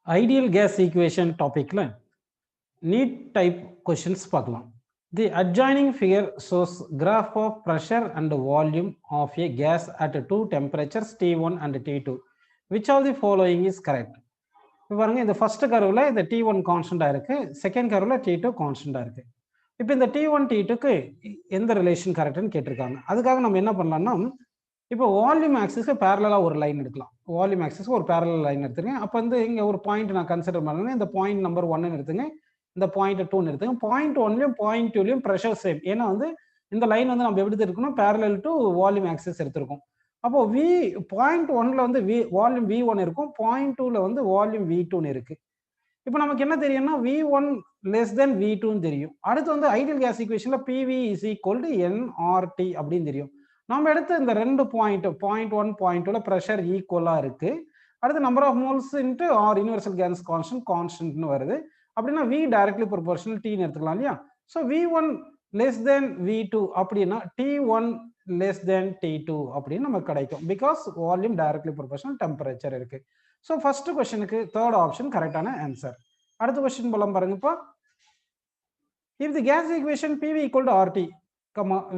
Ideal gas equation topicல neat type questions பார்க்கலாம். The adjoining figure shows graph of pressure and volume of a gas at two temperatures T1 and T2. Which of the following is correct? இப்போ பாருங்க, இந்த first கர்வ்ல இந்த T1 கான்ஸ்டண்டா இருக்கு, second கர்வ்ல T2 கான்ஸ்டண்டா இருக்கு. இப்போ இந்த T1 T2க்கு எந்த ரிலேஷன் கரெக்ட்னு கேட்டிருக்காங்க. அதுக்காக நம்ம என்ன பண்ணலாம்னா, இப்போ வால்யூம் ஆக்சிஸ்க்கு பேரலா ஒரு லைன் எடுக்கலாம். வால்யூம் ஆக்சிஸ்க்கு ஒரு பேரலல் லைன் எடுத்துங்க. அப்போ வந்து இங்க ஒரு பாயிண்ட் நான் கன்சிடர் பண்ணுறேன். இந்த பாயிண்ட் நம்பர் 1 எடுத்துங்க, இந்த பாயிண்ட் 2 எடுத்துங்க. பாயிண்ட் 1லயும் பாயிண்ட் 2லயும் ப்ரெஷர் சேம். ஏன்னா வந்து இந்த லைன் வந்து நம்ம எப்படி எடுத்துருக்கணும், பேரலல் டு வால்யூம் ஆக்சிஸ் எடுத்திருக்கோம். அப்போ பாயிண்ட் 1ல வந்து வால்யூம் V1 இருக்கும், பாயிண்ட் 2ல வந்து வால்யூம் V2 இருக்கு. இப்போ நமக்கு என்ன தெரியும்னா V1 லெஸ் தென் V2 தெரியும். அடுத்து வந்து ஐடியல் கேஸ் ஈக்குவேஷன்ல PV is equal to nRT அப்படின்னு தெரியும். நம்ம எடுத்து இந்த ரெண்டு பாயிண்ட் 1 பாயிண்ட் 2ல ப்ரெஷர் ஈக்குவலா இருக்கு. அடுத்து number of moles into R universal gas கான்ஸ்டன்ட்னு வருது. அப்படின்னா V டைரக்ட்லி ப்ரொபோர்ஷனல் Tன்னு எடுத்துக்கலாம் இல்லையா? So V1 less than V2 அப்படின்னா T1 லெஸ் தென் T2 அப்படின்னு நமக்கு கிடைக்கும். Because volume directly proportional temperature இருக்கு. ஸோ ஃபர்ஸ்ட் கொஸ்டினுக்கு தேர்ட் ஆப்ஷன் கரெக்டான ஆன்சர். அடுத்த கொஸ்டின் போலாம் பாருங்க. இப்போ if the case equation PV equal to RT,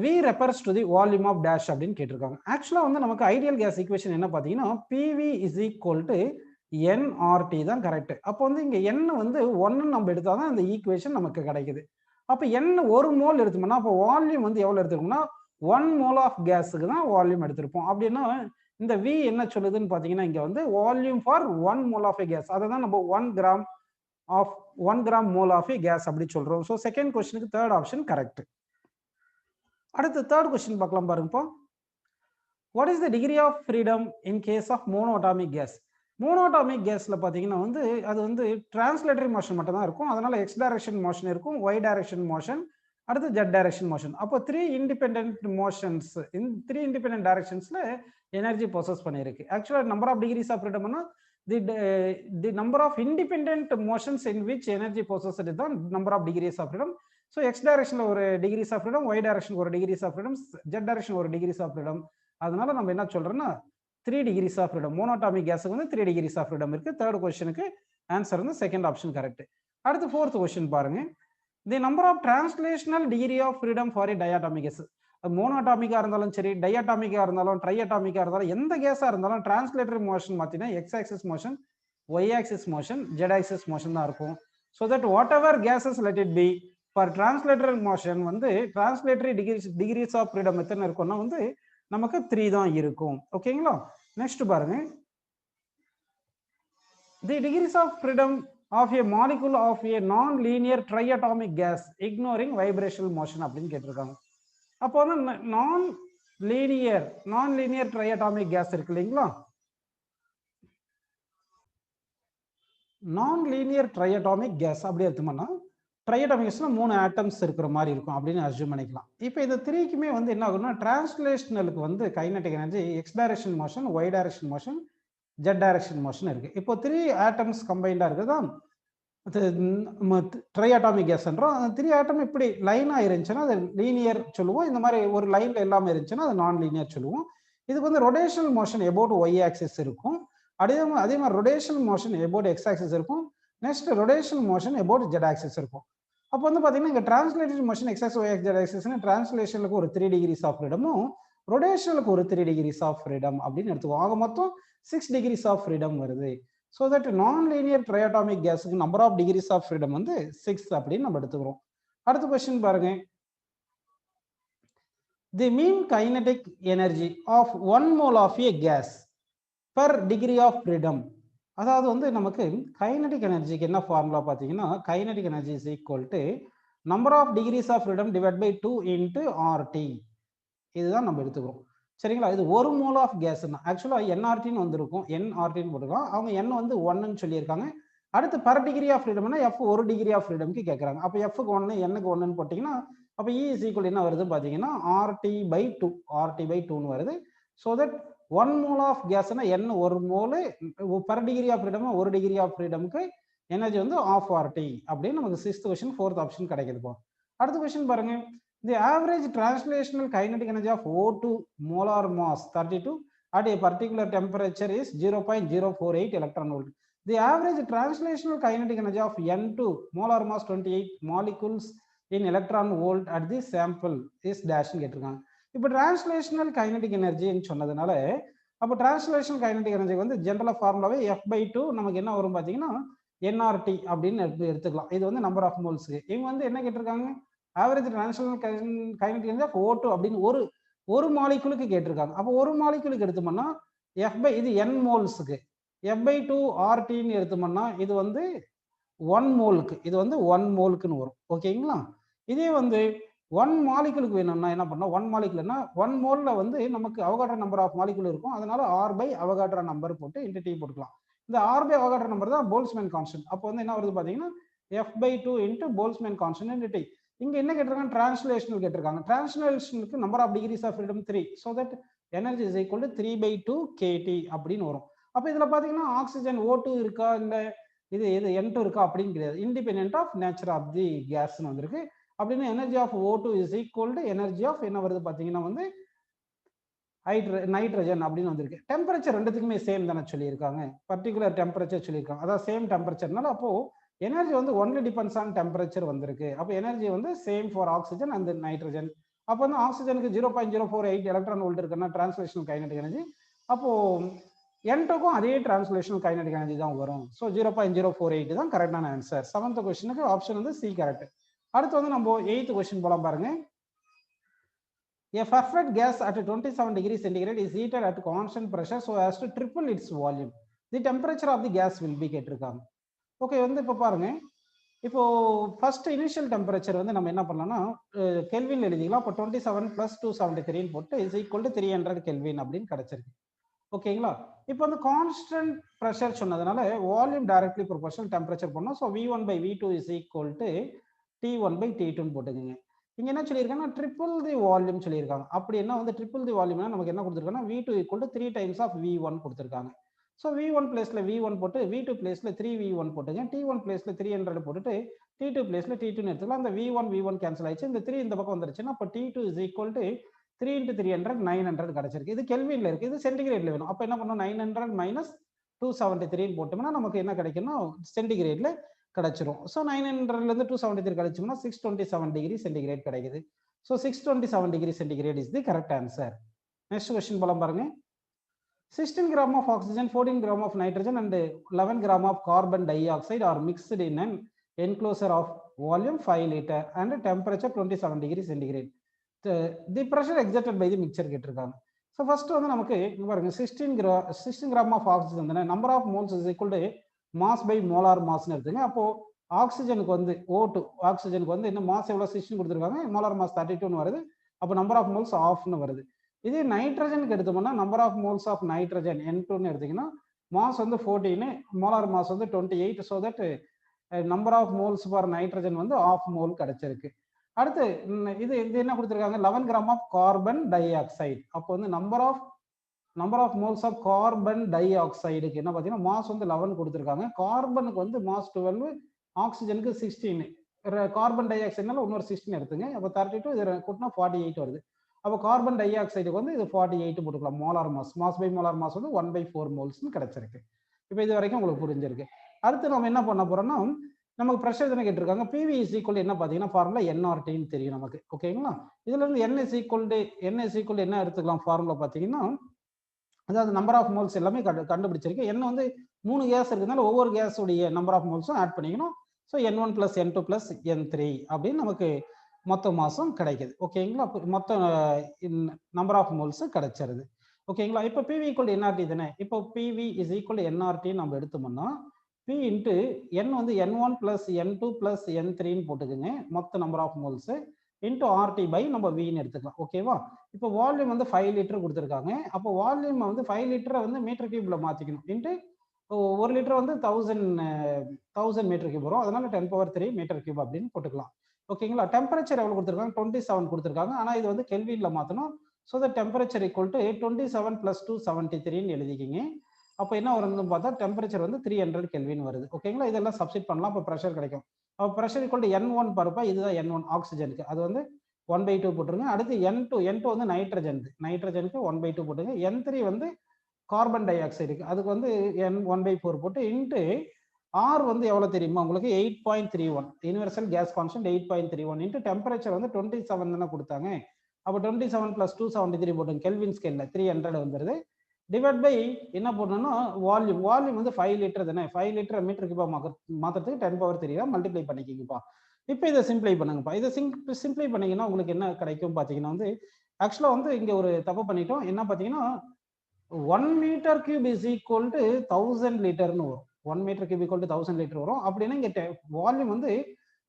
V refers to the volume of dash அப்படின்னு கேட்டிருக்காங்க. ஆக்சுவலா வந்து நமக்கு ஐடியல் கேஸ் ஈக்குவேஷன் என்ன பார்த்தீங்கன்னா PV is equal to nRT தான் கரெக்ட். அப்போ வந்து இங்க n வந்து 1 நம்ம எடுத்தாதான் அந்த ஈக்குவேஷன் நமக்கு கிடைக்குது. அப்போ n ஒரு மோல் எடுத்தோம்னா அப்போ வால்யூம் வந்து எவ்வளவு எடுத்துருக்கோம்னா 1 மோல் ஆஃப் கேஸுக்கு தான் வால்யூம் எடுத்திருப்போம். அப்படின்னா இந்த V என்ன சொல்லுதுன்னு பார்த்தீங்கன்னா இங்க வந்து volume for 1 mole of a gas, அதை தான் நம்ம 1 gram mole of a gas அப்படி சொல்றோம். ஸோ செகண்ட் கொஸ்டினுக்கு தேர்ட் ஆப்ஷன் கரெக்ட். அடுத்து தேர்ட் கொஸ்டின் பார்க்கலாம் பாருங்க. What is the degree of freedom in case of monoatomic gas? Monoatomic கேஸ்ல பாத்தீங்கன்னா வந்து அது வந்து டிரான்ஸ்லேட்டரி மோஷன் மட்டும் தான் இருக்கும். அதனால எக்ஸ் டைரக்ஷன் மோஷன் இருக்கும், ஒய் டைரக்ஷன் மோஷன், அடுத்து ஜெட் டைரக்ஷன் மோஷன். அப்போ 3 இண்டிபெண்டன்ட் மோஷன்ஸ், இந்த 3 இண்டிபெண்டன்ட் டைரக்ஷன்ஸ்ல எனர்ஜி ப்ரொசஸ் பண்ணிருக்கு. ஆக்சுவலா நம்பர் ஆஃப் டிகிரிஸ் ஆஃப் ஃப்ரீடம்னா the number of independent motions in which energy processed தான் number of degrees of freedom. So X டைரக்ஷன்ல ஒரு degrees of freedom, Y direction ஒரு degrees of freedom, Z direction ஒரு degrees of freedom. அதனால நம்ம என்ன சொல்றோம்னா 3 டிகிரிஸ் ஆஃப் ஃப்ரீடம். மோனோஅட்டாமிக் கேஸுக்கு வந்து 3 டிகிரிஸ் ஆஃப் ஃப்ரீடம் இருக்கு. தேர்ட் கொஸ்டினுக்கு ஆன்சர் வந்து செகண்ட் ஆப்ஷன் கரெக்ட். அடுத்து ஃபோர்த் கொஸ்டின் பாருங்க. The number of translational degree of freedom for a diatomic gas. மோனோஅட்டாமிக்கா இருந்தாலும் சரி, டையாட்டாமிக்கா இருந்தாலும், ட்ரையாட்டாமிக்கா இருந்தாலும், எந்த கேஸா இருந்தாலும் டிரான்ஸ்லேட்டரி மோஷன் பார்த்தீங்கன்னா X axis motion, Y axis motion, Z axis motion தான் இருக்கும். So that whatever cases let it be, for translatory motion வந்து டிரான்ஸ்லேட்டரி டிகிரிஸ் ஆஃப் ஃப்ரீடம் எத்தனை இருக்கும்னா வந்து நமக்கு 3 தான் இருக்கும். ஓகேங்களா? நெக்ஸ்ட் பாருங்க. The degrees of freedom of a molecule of a non linear triatomic gas ignoring vibrational motion அப்படின்னு கேட்டிருக்காங்க. அப்போ வந்து நான் லீனியர் ட்ரைஅட்டாமிக் கேஸ் இருக்கு இல்லைங்களா? நான் லீனியர் ட்ரைஅட்டாமிக் கேஸ் அப்படி எடுத்தோம்னா ட்ரைஅட்டாமிக் கேஸ்ல 3 ஆட்டம்ஸ் இருக்கிற மாதிரி இருக்கும் அப்படின்னு அஸ்யூம் பண்ணிக்கலாம். இப்போ இந்த 3க்குமே வந்து என்ன ஆகும்னா டிரான்ஸ்லேஷனலுக்கு வந்து kinetic energy x direction motion, y direction motion, z direction motion இருக்கு. இப்போ 3 ஆட்டம்ஸ் கம்பைண்டா இருக்குதா ட்ரைஅட்டாமிக் கேஸ்ன்றோம். அந்த 3 ஆட்டம் இப்படி லைனா இருந்துச்சுன்னா அது லீனியர் சொல்லுவோம். இந்த மாதிரி ஒரு லைன்ல எல்லாமே இருந்துச்சுன்னா அது நான் லீனியர் சொல்லுவோம். இதுக்கு வந்து rotational motion about Y axis இருக்கும், அதே மாதிரி rotational motion about X axis இருக்கும், next rotational motion about Z axis இருக்கும். அப்போ வந்து பாத்தீங்கன்னா இங்க translatory motion X axis Y axis Z ஆக்சிஸ்னா டிரான்ஸ்லேஷனுக்கு ஒரு 3 டிகிரிஸ் ஆஃப் ஃப்ரீடமும் ரொடேஷனலுக்கு ஒரு 3 டிகிரிஸ் ஆஃப் ஃப்ரீடம் அப்படின்னு எடுத்துக்குவோம். ஆக மொத்தம் 6 டிகிரிஸ் ஆஃப் ஃப்ரீடம் வருது. So that non linear triatomic கேஸுக்கு number of degrees of freedom வந்து 6 அப்படின்னு நம்ம எடுத்துக்கிறோம். அடுத்த கொஸ்டின் பாருங்க. The mean kinetic energy of 1 mole of a gas per degree of freedom. அதாவது வந்து நமக்கு கைனடிக் எனர்ஜிக்கு என்ன ஃபார்முலா பார்த்தீங்கன்னா kinetic energy is equal to number of degrees of freedom divide by 2 into RT. இதுதான் நம்ம எடுத்துக்கிறோம். சரிங்களா? இது 1 மோல் ஆஃப் கேஸ். ஆக்சுவலா nRTன்னு வந்திருக்கும், nRTன்னு போட்டுருக்கோம். அவங்க n வந்து 1ன்னு சொல்லியிருக்காங்க. அடுத்து பர் டிகிரி ஆஃப் ஃப்ரீடம்னா f ஒரு டிகிரி ஆஃப் ஃப்ரீடம்க்கு கேட்குறாங்க. அப்போ எஃப்க்கு 1 என்னக்கு 1ன்னு போட்டிங்கன்னா அப்போ E இஸ் ஈக்குவல் என்ன வருது பார்த்தீங்கன்னா RT/2 வருது. ஸோ தட் 1 மோல் ஆஃப் கேஸ்னா n ஒரு mole per degree of freedom 1 degree of ஃப்ரீடம்க்கு எனர்ஜி வந்து ½ RT அப்படின்னு நமக்கு 6th கொஸ்டின் 4th ஆப்ஷன் கிடைக்குது. அடுத்த கொஸ்டின் பாருங்க. The average translational kinetic energy of O2 molar mass 32 at a particular temperature is 0.048 electron volt. The average translational kinetic energy of N2 molar mass 28 molecules in electron volt at the sample is dash கேட்டிருக்காங்க. இப்போ translational kinetic எனர்ஜின்னு சொன்னதுனால அப்போ translational kinetic energy வந்து ஜென்ரலாக ஃபார்முலாவே F/2 நமக்கு என்ன வரும் பார்த்தீங்கன்னா NRT அப்படின்னு எடுத்துக்கலாம். இது வந்து நம்பர் ஆஃப் மோல்ஸ்க்கு. இவங்க வந்து என்ன கேட்டிருக்காங்க, average translational kinetic energy of O2 அப்படின்னு ஒரு மாலிகுலுக்கு கேட்டிருக்காங்க. அப்போ ஒரு மாலிகுலுக்கு எடுத்தோம்னா இது N மோல்ஸுக்கு, F/2 RTன்னு எடுத்தோம்னா இது வந்து 1 மோலுக்கு, இது வந்து 1 மோலுக்குன்னு வரும். ஓகேங்களா? இதே வந்து 1 மாலிகுலுக்கு வேணும்னா என்ன பண்ணோம், 1 மாலிகுல்னா 1 மோல்ல வந்து நமக்கு அவகாட்ரோ நம்பர் ஆஃப் மாலிகுல் இருக்கும். அதனால R/அவகாட்ரோ நம்பர் போட்டு இன்டு T போட்டுக்கலாம். இந்த R/அவகாட்ரோ நம்பர் தான் போல்ட்ஸ்மேன் கான்ஸ்டன்ட். அப்போ வந்து என்ன வருது பார்த்தீங்கன்னா F/2 into Boltzmann constant into T. இங்க என்ன கேட்டிருக்காங்க, டிரான்ஸ்லேஷனல் கேட்டிருக்காங்க. டிரான்ஸ்லேஷனுக்கு number of degrees of freedom 3, so that energy is equal to 3/2 kT அப்படின்னு வரும். அப்போ இதுல பாத்தீங்கன்னா ஆக்சிஜன் O2 இருக்கா இல்ல இது N2 இருக்கா அப்படின்னு கிடையாது. Independent of nature of the கேஸ்ன்னு வந்திருக்கு. அப்படின்னு energy of O2 is equal to energy of என்ன வருது பாத்தீங்கன்னா வந்து நைட்ரஜன் அப்படின்னு வந்திருக்கு. டெம்பரேச்சர் ரெண்டுத்துக்குமே சேம் தானே சொல்லியிருக்காங்க, பர்டிகுலர் டெம்பரேச்சர் சொல்லியிருக்காங்க. அதான் சேம் டெம்பரேச்சர்னால அப்போ எனர்ஜி வந்து ஒன்லி டிபெண்ட்ஸ் ஆன் டெம்பரேச்சர் வந்திருக்கு. அப்போ எனர்ஜி வந்து same for oxygen and nitrogen. அப்போ வந்து ஆக்சிஜனுக்கு 0.048 எலக்ட்ரான் வோல்ட் இருக்குன்னா டிரான்ஸ்லேஷனல் கைனடிக் எனர்ஜி, அப்போ N2க்கும் அதே டிரான்ஸ்லேஷனல் கைனடிக் எனர்ஜி தான் வரும். ஸோ 0.048 தான் கரெக்டான ஆன்சர். 7th கொஸ்டினுக்கு ஆப்ஷன் வந்து சி கரெக்ட். அடுத்து வந்து நம்ம 8th கொஸ்டின் போலாம் பாருங்க. A perfect gas at 27 degrees centigrade is heated at constant pressure so as to triple its volume. The temperature of the gas will be கேட்டிருக்காங்க. Okay, வந்து இப்போ பாருங்க, இப்போ ஃபர்ஸ்ட் இனிஷியல் டெம்பரேச்சர் வந்து நம்ம என்ன பண்ணலாம்னா கெல்வின் எழுதிக்கலாம். இப்போ 27 + 273 போட்டு இஸ் ஈக்குவல் டு 300 கெல்வின் அப்படின்னு கிடைச்சிருக்கு. ஓகேங்களா? இப்போ வந்து கான்ஸ்டன்ட் ப்ரெஷர் சொன்னதுனால வால்யூம் டைரக்ட்லி ப்ரொபோர்ஷனல் டெம்பரேச்சர் பண்ணோம். So V1/V2 is equal to T1/T2 போட்டுக்கோங்க. இங்க என்ன சொல்லியிருக்காங்கன்னா ட்ரிபிள் தி வால்யூம் சொல்லியிருக்காங்க. அப்படி என்ன வந்து ட்ரிபிள் தி வால்யூம்னா நமக்கு என்ன கொடுத்துருக்காங்கன்னா V2 = 3 டைம்ஸ் ஆஃப் V1 கொடுத்துருக்காங்க. ஸோ V1 பிளேஸ்ல V1 போட்டு V2 பிளேஸ்ல 3V1 போட்டுங்க. T1 பிளேஸ்ல 300 போட்டுட்டு T2 பிளேஸ்ல T2 எடுத்துக்கலாம். அந்த V1 கேன்சல் ஆயிடுச்சு. இந்த 3 இந்த பக்கம் வந்துருச்சுன்னா அப்போ T2 இஸ் ஈக்குவல் டு 3 × 300 900 கிடைச்சிருக்கு. இது கெல்வின்ல இருக்கு, இது சென்டிகிரேட்ல வேணும். அப்போ என்ன பண்ணணும், 900 - 273 போட்டோம்னா நமக்கு என்ன கிடைக்கும்னா சென்டிகிரேட்ல கிடைச்சிரும். ஸோ 900ல இருந்து 273 கழிச்சோம்னா 627 டிகிரி சென்டிகிரேட் கிடைக்குது. So 627 degree centigrade is the correct answer. Next question போலாம் பாருங்க. 16 gram of oxygen, 14 gram of nitrogen and 11 gram of carbon dioxide are mixed in an enclosure of volume 5 liter and temperature 27 degree centigrade. The pressure exerted by the mixture கேட்டிருக்காங்க. So first வந்து நமக்கு பாருங்க 16 gram of oxygen தானே, number of moles is equal to mass by molar மாஸ்ன்னு எடுத்துங்க. அப்போ ஆக்சிஜனுக்கு வந்து O2 ஆக்சிஜனுக்கு வந்து என்ன மாஸ் எவ்வளோ 16 கொடுத்துருக்காங்க, மோலார் மாஸ் 32ன்னு வருது. அப்போ நம்பர் ஆஃப் மோல்ஸ் ஆஃப்னு வருது. இதே நைட்ரஜனுக்கு எடுத்தோம்னா number of moles of nitrogen N2ன்னு எடுத்தீங்கன்னா மாஸ் வந்து 14, மோலார் மாஸ் வந்து 28. So that number of moles for nitrogen வந்து ஆஃப் மோல் கிடைச்சிருக்கு. அடுத்து இது என்ன கொடுத்துருக்காங்க, 11 gram of carbon dioxide. அப்போ வந்து number of moles of carbon டை ஆக்சைடுக்கு என்ன பார்த்தீங்கன்னா மாஸ் வந்து 11 கொடுத்துருக்காங்க. கார்பனுக்கு வந்து மாஸ் 12, ஆக்சிஜனுக்கு 16. கார்பன் டை ஆக்சைடுனால இன்னொரு 16 எடுத்துங்க. அப்போ 32, இது கூட்டினா 48 வருது. அப்போ கார்பன் டை ஆக்சைடுக்கு வந்து இது 48 போட்டுக்கலாம். Molar mass by molar mass வந்து 1/4 மோல்ஸ்னு கிடைச்சிருக்கு. இப்போ இது வரைக்கும் உங்களுக்கு புரிஞ்சிருக்கு. அடுத்து நம்ம என்ன பண்ண போறோம்னா நமக்கு ப்ரெஷர் தானே கேட்டிருக்காங்க. PV இஸ் ஈக்குவல் என்ன பார்த்தீங்கன்னா ஃபார்முலா NRTன்னு தெரியும் நமக்கு. ஓகேங்களா? இதுல இருந்து N இஸ் ஈக்குவல் என்ன எடுத்துக்கலாம் ஃபார்முலா பார்த்தீங்கன்னா, அதாவது நம்பர் ஆஃப் மோல்ஸ் எல்லாமே கண்டுபிடிச்சிருக்கு. N வந்து 3 கேஸ் இருக்கிறதுனால ஒவ்வொரு கேஸுடைய நம்பர் ஆஃப் மோல்ஸும் ஆட் பண்ணிக்கணும். ஸோ N1 + N2 + N3 அப்படின்னு நமக்கு மொத்த மாசம் கிடைக்குது. ஓகேங்களா? மொத்த நம்பர் ஆஃப் மோல்ஸ் கிடைச்சிருது. ஓகேங்களா? இப்போ PV = NRT தானே. இப்போ PV இஸ் ஈக்குவல் NRT நம்ம எடுத்தோம்னா P இன்ட்டு N வந்து N1 + N2 + N3ன்னு போட்டுக்குங்க. மொத்த number of moles into RT by நம்ம Vன்னு எடுத்துக்கலாம். ஓகேவா? இப்போ வால்யூம் வந்து 5 லிட்டர் கொடுத்துருக்காங்க. அப்போ வால்யூம் வந்து 5 லிட்டரை வந்து மீட்டர் கியூப்ல மாற்றிக்கணும். இன்ட்டு 1 லிட்டர் வந்து 1000 மீட்டர் கியூப் வரும். அதனால 10⁻³ மீட்டர் கியூப் அப்படின்னு போட்டுக்கலாம். ஓகேங்களா? டெம்பரேச்சர் எவ்வளோ கொடுத்துருக்காங்க, 27 கொடுத்துருக்காங்க. ஆனால் இது வந்து கெல்வின்ல மாற்றணும். So the temperature equal to 27 + 273ன்னு எழுதிக்கிங்க. அப்போ என்ன வரும்னு பார்த்தா டெம்பரேச்சர் வந்து 300 கெல்வின் வருது. ஓகேங்களா? இதெல்லாம் சப்ஸ்டிட் பண்ணலாம். அப்போ ப்ரெஷர் கிடைக்கும். அப்போ ப்ரெஷர் ஈக்குவல் டு N1 பருப்பா, இதுதான் N1 ஆக்சிஜனுக்கு, அது வந்து 1/2 போட்டுருங்க. அடுத்து N2 வந்து நைட்ரஜனுக்கு 1/2 போட்டுங்க. N3 வந்து கார்பன் டை ஆக்சைடுக்கு அதுக்கு வந்து n1/4 போட்டு இன்ட்டு R வந்து எவ்வளவு தெரியுமா உங்களுக்கு 8.31 universal case constant 8.31 into temperature வந்து 27 தானே கொடுத்தாங்க. அப்போ 27 + 273 போட்டுங்க கெல்வின் ஸ்கேல்ல 300 வந்துருது. டிவைட் பை என்ன போடணும்னா வால்யூம் வந்து 5 லிட்டர் தானே, 5 லிட்டர் மீட்டர் கியூபா மாத்திரத்துக்கு 10⁻³ மல்டிப்ளை பண்ணிக்கிங்கப்பா. இப்போ இதை சிம்பிளை பண்ணுங்கப்பா. இதை சிம்பிளை பண்ணீங்கன்னா உங்களுக்கு என்ன கிடைக்கும் பார்த்தீங்கன்னா வந்து ஆக்சுவலாக வந்து இங்கே ஒரு தப்பு பண்ணிட்டோம். என்ன பார்த்தீங்கன்னா 1 m³ இஸ் ஈக்குவல் டு 1000 லிட்டர்னு வரும். 1 m³ ஈக்குவல் டு 1000 லிட்டர் வரும். அப்படின்னா இங்கே வால்யூம் வந்து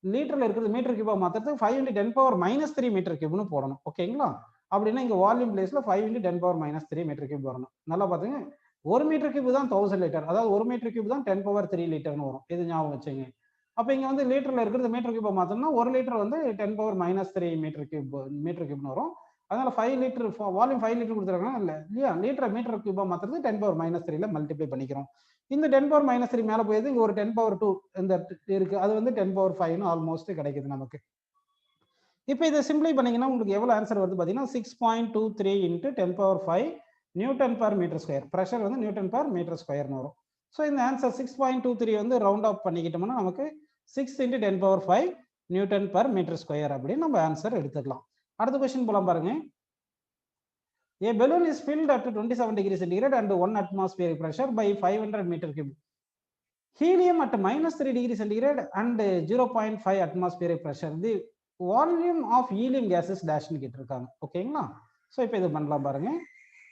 லிட்டர்ல இருக்கிறது மீட்டர் கியூபா மாத்திரத்துக்கு 5 × 10⁻³ மீட்டர் கியூப்னு போடணும். ஓகேங்களா? அப்படின்னா இங்க வால்யூம் பிளேஸ்ல 5 × 10⁻³ மீட்டர் கியூப் வரணும். நல்லா பாத்துங்க. 1 m³ தான் 1000 லிட்டர், அதாவது 1 m³ தான் 10⁻³ லிட்டர்னு வரும். இது ஞாபகம் வச்சுங்க. அப்ப இங்க வந்து லிட்டர்ல இருக்கிறது மீட்டர் கியூபா மாத்தோம்னா 1 லிட்டர் வந்து 10⁻³ மீட்டர் கியூப்னு வரும். அதனால 5 லிட்டர் வால்யூம் 5 லிட்டர் கொடுத்துருக்காங்க இல்லையா, லிட்டர் மீட்டர் கியூபா மாத்திரது 10⁻³ மல்டிப்ளை பண்ணிக்கிறோம். இந்த 10⁻³ மேல போயிது, இங்க ஒரு 10⁻2 இந்த இருக்கு, அது வந்து 10⁻5 ஆல்மோஸ்ட் கிடைக்குது நமக்கு. இப்போ இதை சிம்பிளை பண்ணீங்கன்னா உங்களுக்கு எவ்வளவு ஆன்சர் வருது பாத்தீங்கன்னா 6.23 × 10⁻5 Nm/m². பிரஷர் வந்து Nm/m² வரும். ஸோ இந்த ஆன்சர் 6.23 வந்து ரவுண்ட் ஆஃப் பண்ணிக்கிட்டோம்னா நமக்கு 6 × 10⁻5 Nm/m² அப்படின்னு நம்ம ஆன்சர் எடுத்துக்கலாம். அடுத்த கொஸ்டின் போலாம் பாருங்க. A balloon is filled at 27 degrees centigrade and 1 atmospheric pressure by 500 m³. Helium at -3 degrees centigrade and 0.5 atmospheric pressure. The volume of helium gas is dash னு கேட்டிருக்காங்க. ஓகேங்களா? ஸோ இப்போ இது பண்ணலாம் பாருங்க.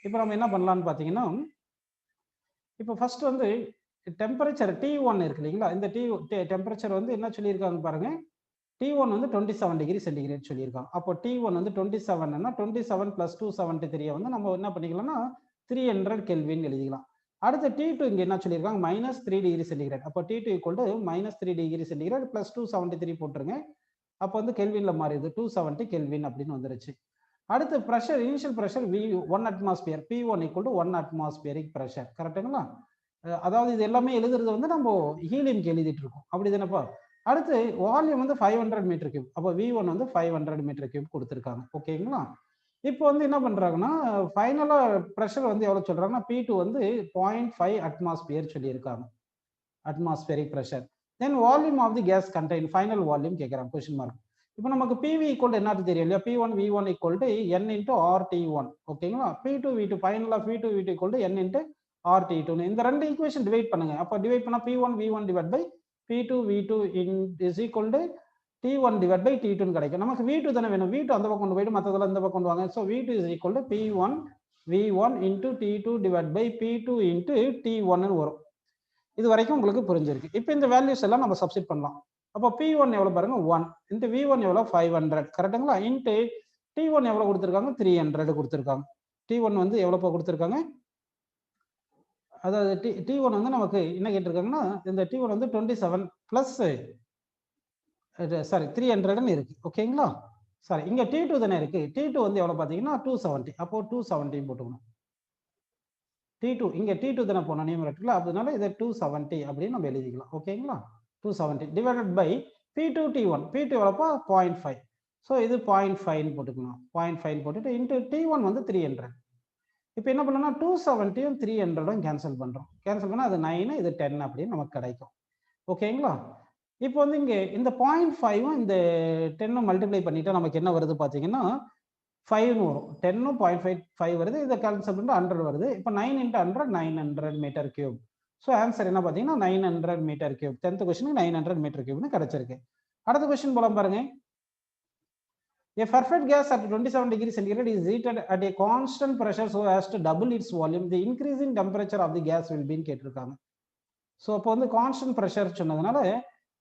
இப்போ நம்ம என்ன பண்ணலாம்னு பார்த்தீங்கன்னா, இப்போ ஃபர்ஸ்ட் வந்து டெம்பரேச்சர் T1 இருக்கு இல்லைங்களா, இந்த டெம்பரேச்சர் வந்து என்ன சொல்லியிருக்காங்க பாருங்க. T1 வந்து 27 டிகிரி சென்டிகிரேட் சொல்லியிருக்காங்க. அப்போ T1 வந்து 27ன்னா 27 + 273 வந்து நம்ம என்ன பண்ணிக்கலாம்னா 300 கெல்வின் எழுதிக்கலாம். அடுத்து T2 இங்க என்ன சொல்லியிருக்காங்க -3 டிகிரி சென்டிகிரேட். அப்போ T2 = -3 டிகிரி சென்டிகிரேட் + 273 போட்டுருங்க. அப்போ வந்து கெல்வின்ல மாறிடுது, 270 கெல்வின் அப்படின்னு வந்துருச்சு. அடுத்து pressure, initial pressure V1 atmosphere, P1 = 1 atmospheric pressure. கரெக்டுங்களா? அதாவது இது எல்லாமே எழுதுறது வந்து நம்ம ஹீலியம்க்கு எழுதிட்டு இருக்கோம், அப்படி தானேப்பா. அடுத்து வால்யூம் வந்து 500 m³. அப்போ V1 வந்து 500 m³ கொடுத்துருக்காங்க. ஓகேங்களா? இப்போ வந்து என்ன பண்றாங்கன்னா ஃபைனலா பிரஷர் வந்து எவ்வளவு சொல்றாங்கன்னா P2 வந்து 0.5 அட்மாஸ்பியர் சொல்லியிருக்காங்க, atmospheric pressure. Then volume of the gas contain, final volume கேட்குறாங்க, கொஸ்டின் மார்க். இப்போ நமக்கு PV = என்ன தெரியும் இல்லையா, P1 V1 = N × RT1. ஓகேங்களா? P2 V2 ஃபைனலா P2 V2 = N × RT2. இந்த ரெண்டு ஈக்குவேஷன் டிவைட் பண்ணுங்க. அப்போ டிவைட் பண்ணா P1 V1 / P2 V2 is equal to T1 / T2 கிடைக்கும். நமக்கு V2 தானே வேணும், V2 அந்த பக்கம் கொண்டு போயிட்டு மற்றதெல்லாம் இந்த பக்கம் கொண்டு வாங்க. So V2 is equal to P1 V1 × T2 / P2 × T1 வரும். இது வரைக்கும் உங்களுக்கு புரிஞ்சிருக்கு. இப்போ இந்த வேல்யூஸ் எல்லாம் நம்ம சப்ஸ்டிட் பண்ணலாம். அப்போ P1 எவ்வளவு பாருங்க 1, இன்ட்டு V1 எவ்வளவு 500. கரெக்டுங்களா? இன்ட்டு T1 எவ்வளவு கொடுத்துருக்காங்க 300 கொடுத்துருக்காங்க. T1 வந்து எவ்வளவு கொடுத்துருக்காங்க, அதாவது T1 வந்து நமக்கு என்ன கேட்டிருக்காங்கன்னா இந்த T1 வந்து 27 + 300 இருக்கு. ஓகேங்களா? சாரி, இங்க T2 தானே இருக்கு. T2 வந்து எவ்வளவு பாத்தீங்கன்னா 270. அப்போ 270 போட்டுக்கணும். T2 இங்க T2 தானே போனோம் நியூமரேட்டர்ல, அதனால இதை 270 அப்படின்னு நம்ம எழுதிக்கலாம். ஓகேங்களா? 270 divided by P2 T1. P2 எவ்வளோப்பா 0.5. So இது 0.5 போட்டுக்கணும். 0.5 போட்டுட்டு இன்ட்டு T1 வந்து 300. இப்போ என்ன பண்ணோம்னா 270யும் 300ம் கேன்சல் பண்றோம். கேன்சல் பண்ணா அது 9, இது 10 அப்படின்னு நமக்கு கிடைக்கும். ஓகேங்களா? இப்போ வந்து இங்க இந்த 0.5ம் இந்த 10ம் மல்டிப்ளை பண்ணிட்டா நமக்கு என்ன வருது பாத்தீங்கன்னா 5 வரும். 10ம் 0.5 வருது, இதை கேன்சல் பண்ணிட்டு 100 வருது. இப்போ 9 × 100 900 m³. ஸோ ஆன்சர் என்ன பார்த்தீங்கன்னா 900 m³. 10th கொஸ்டினுக்கு 900 m³ கிடைச்சிருக்கு. அடுத்த கொஸ்டின் போலாம் பாருங்க. A perfect gas at 27 degrees centigrade is heated at a constant pressure so as to double its volume. The increasing temperature of the gas will be கேட்டிருக்காங்க. So அப்போ வந்து constant pressure சொன்னதுனால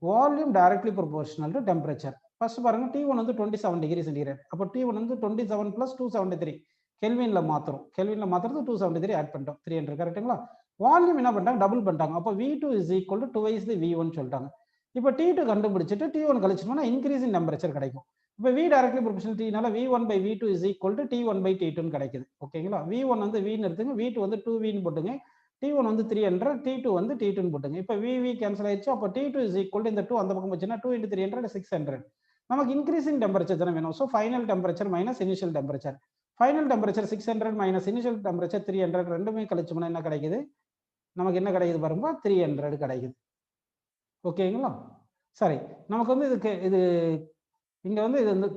volume directly proportional to temperature. First பாருங்க T1 வந்து 27 degree centigrade. அப்போ T1 வந்து 27 + 273 கெல்வின்ல மாத்துறோம். கெல்வின்ல மாத்துறது 273 add பண்ணிட்டோம் 300. கரெக்ட்டுங்களா? வால்யூம் என்ன பண்ணிட்டாங்க டபுள் பண்ணிட்டாங்க. அப்போ V2 is equal to 2 × V1 சொல்லிட்டாங்க. இப்போ T2 கண்டுபிடிச்சிட்டு T1 கழிச்சோம்னா இன்க்ரீஸ் இன் டெம்பரேச்சர் கிடைக்கும். இப்போ V டைரக்ட்லி ப்ரொபோர்ஷனல் Tனால V1/V2 is equal to T1/T2 கிடைக்குது. ஓகேங்களா? V1 வந்து V ன்னு எடுத்துங்க, V2 வந்து 2V ன்னு போட்டுங்க, T1 வந்து 300, T2 வந்து T2 ன்னு போட்டுங்க. இப்போ VV கேன்சல் ஆயிடுச்சு. அப்போ T2 is equal to இந்த 2 அந்த பக்கம் வச்சுன்னா 2 × 300 600. நமக்கு இன்க்ரீசிங் டெம்பரேச்சர் தானே வேணும். So final temperature minus initial temperature. Final temperature 600 minus initial temperature 300 ரெண்டுமே கழிச்சோம்னா என்ன கிடைக்குது? நமக்கு என்ன கிடைக்குது பாருங்க, 300 கிடைக்குது. ஓகேங்களா? சரி, நமக்கு வந்து இது இங்க வந்து இது வந்து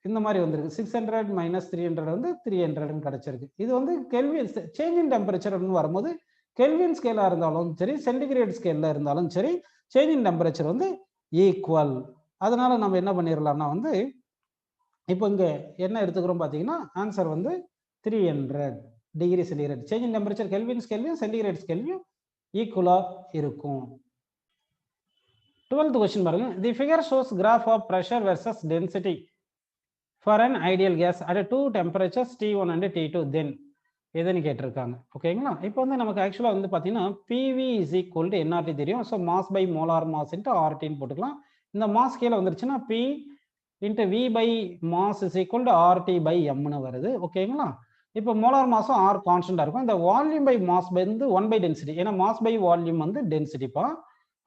இந்த மாதிரி வந்திருக்கு. 600 மைனஸ் 300 வந்து 300 கிடைச்சிருக்கு. இது வந்து கெல்வின் சேஞ்ச் இன் டெம்பரேச்சர் வரும்போது கெல்வின் ஸ்கேலா இருந்தாலும் சரி, சென்டிகிரேட் ஸ்கேல்ல இருந்தாலும் சரி, சேஞ்ச் இன் டெம்பரேச்சர் வந்து ஈக்குவல். அதனால நம்ம என்ன பண்ணிடலாம்னா வந்து இப்போ இங்க என்ன எடுத்துக்கிறோம் பாத்தீங்கன்னா, ஆன்சர் வந்து 300 degree centigrade. Change in temperature kelvin ஸ்கேல்லையும் சென்டிகிரேட் ஸ்கேல்லையும் ஈக்குவலா இருக்கும். 12th question பாருங்க. The figure shows graph of pressure versus density for an ideal gas at 2 temperatures T1 and T2 then எதுன்னு கேட்டிருக்காங்க. ஓகேங்களா? இப்போ வந்து நமக்கு ஆக்சுவலா வந்து பாத்தீங்கன்னா PV is equal to nRT தெரியும். So mass by molar mass into RTன்னு போட்டுக்கலாம். இந்த மாஸ் கீழே வந்துருச்சுன்னா P into V by mass is equal to RT by Mன்னு வருது. ஓகேங்களா? இப்போ மோலார் மாஸும் R கான்ஸ்டன்டா இருக்கும். இந்த வால்யூம் பை மாஸ் வந்து 1 பை டென்சிட்டி. ஏன்னா மாஸ் பை வால்யூம் வந்து டென்சிட்டிப்பா.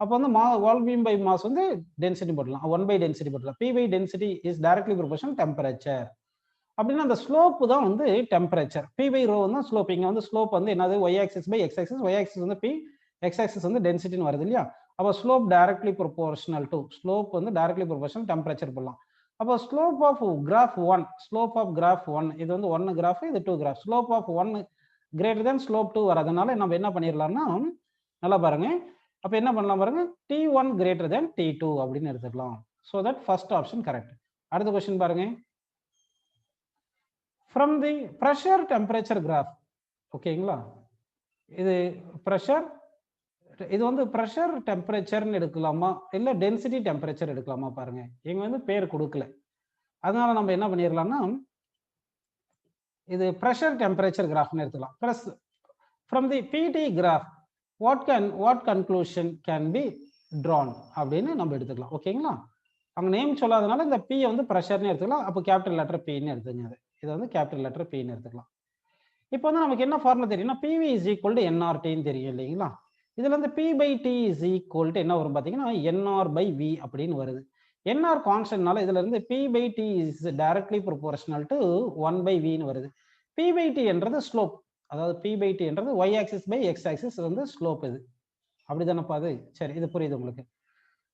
அப்போ வந்து வால்யூம் பை மாஸ் வந்து டென்சிட்டி போடலாம். 1 பை டென்சிட்டி போடலாம். P by density is directly proportional temperature. அப்படின்னா அந்த ஸ்லோப் தான் வந்து டெம்பரேச்சர். P பை ரோ வந்து ஸ்லோப். இங்க வந்து ஸ்லோப் வந்து என்னது? y axis by x axis. y axis வந்து P, x ஆக்சிஸ் வந்து டென்சிட்டின்னு வருது இல்லையா? அப்போ slope directly proportional to, slope வந்து டைரக்ட்லி ப்ரொபோர்ஷனல் டெம்பரேச்சர் போடலாம். அப்போ slope of graph 1, slope of graph 1 இது வந்து 1 கிராஃப், இது 2 graph. Slope of 1 greater than slope 2 வரதுனால நம்ம என்ன பண்ணிடலாம்னா, நல்லா பாருங்க, அப்போ என்ன பண்ணலாம் பாருங்க, T1 கிரேட்டர் தென் T2 அப்படின்னு எடுத்துக்கலாம். So that first option correct. அடுத்த கொஸ்டின் பாருங்க. From the pressure temperature graph, ஓகேங்களா? இது pressure, இது வந்து pressure temperatureன்னு எடுக்கலாமா இல்ல density temperature எடுக்கலாமா பாருங்க. இங்க வந்து பேர் கொடுக்கல. அதனால நம்ம என்ன பண்ணிடலாம்னா இது pressure temperature graphன்னு எடுத்துக்கலாம். From the PT graph what conclusion can be drawn அப்படின்னு நம்ம எடுத்துக்கலாம். ஓகேங்களா? அங்க நேம் சொல்லாதனால இந்த P வந்து பிரஷர்னு எடுத்துக்கலாம். அப்போ கேபிட்டல் லெட்டர் Pன்னு எடுத்துங்க. இது வந்து கேபிட்டல் லெட்டர் Pன்னு எடுத்துக்கலாம். இப்போ வந்து நமக்கு என்ன ஃபார்முலா தெரியும்னா PV is equal to nRTன்னு தெரியும் இல்லைங்களா? இதுல இருந்து P by T is equal to என்ன வரும் பாத்தீங்கன்னா NR by V அப்படின்னு வருது. NR கான்ஸ்டன்ட்னால இதுல இருந்து P by T is directly proportional to 1 by Vன்னு வருது. P by T என்றது ஸ்லோப். அதாவது P by T என்றது y axis by x axis வந்து ஸ்லோப். இது அப்படிதானப்பா? அது சரி, இது புரியுது உங்களுக்கு?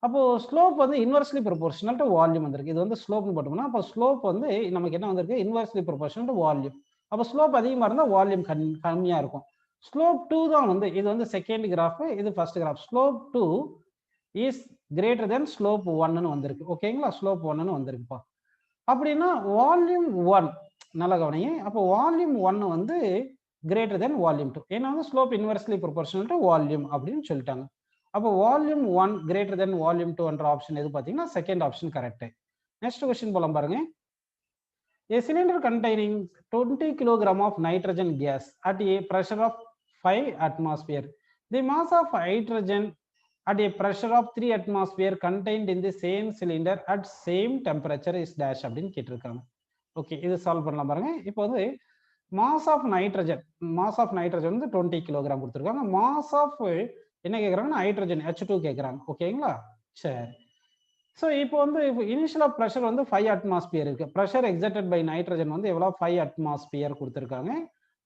அப்போ ஸ்லோப் வந்து இன்வெர்ஸ்லி ப்ரொபோர்ஷனல் டு வால்யூம் வந்திருக்கு. இது வந்து ஸ்லோப்னு போட்டோம்னா அப்போ ஸ்லோப் வந்து நமக்கு என்ன வந்திருக்கு? Inversely proportional to volume. அப்போ ஸ்லோப் அதிகமாக இருந்தால் வால்யூம் கம்மியா இருக்கும். ஸ்லோப் 2 தான் வந்து இது வந்து செகண்ட் கிராஃப், இது first graph. Slope 2 is greater than slope 1ன்னு வந்திருக்கு. ஓகேங்களா? ஸ்லோப் 1ன்னு வந்திருக்குப்பா. அப்படின்னா வால்யூம் 1 நல்ல கவனிங்க. அப்போ வால்யூம் 1 வந்து கிரேட்டர் தென் வால்யூம் 2. ஏன்னா வந்து slope inversely proportional to volume அப்படின்னு சொல்லிட்டாங்க. அப்போ வால்யூம் 1 கிரேட்டர் தென் வால்யூம் 2 என்ற ஆப்ஷன் எது பார்த்தீங்கன்னா second option correct. Next question போலாம் பாருங்க. A cylinder containing 20 kg of nitrogen gas at a pressure of 5 atmosphere. The mass of hydrogen at a pressure of 3 atmosphere contained in the same cylinder at same temperature is dash அப்படின்னு கேட்டிருக்காங்க. Okay, இது solve பண்ணலாம் பாருங்க. இப்போ வந்து mass of nitrogen வந்து 20 kilogram கொடுத்துருக்காங்க. Mass of என்ன கேட்குறாங்கன்னா ஹைட்ரஜன் H2 கேட்குறாங்க. ஓகேங்களா? சரி. ஸோ இப்போ வந்து இனிஷியல் ஆஃப் ப்ரெஷர் வந்து 5 அட்மாஸ்பியர் இருக்கு. ப்ரெஷர் எக்ஸர்டட் பை நைட்ரஜன் வந்து எவ்வளோ? 5 அட்மாஸ்பியர் கொடுத்துருக்காங்க.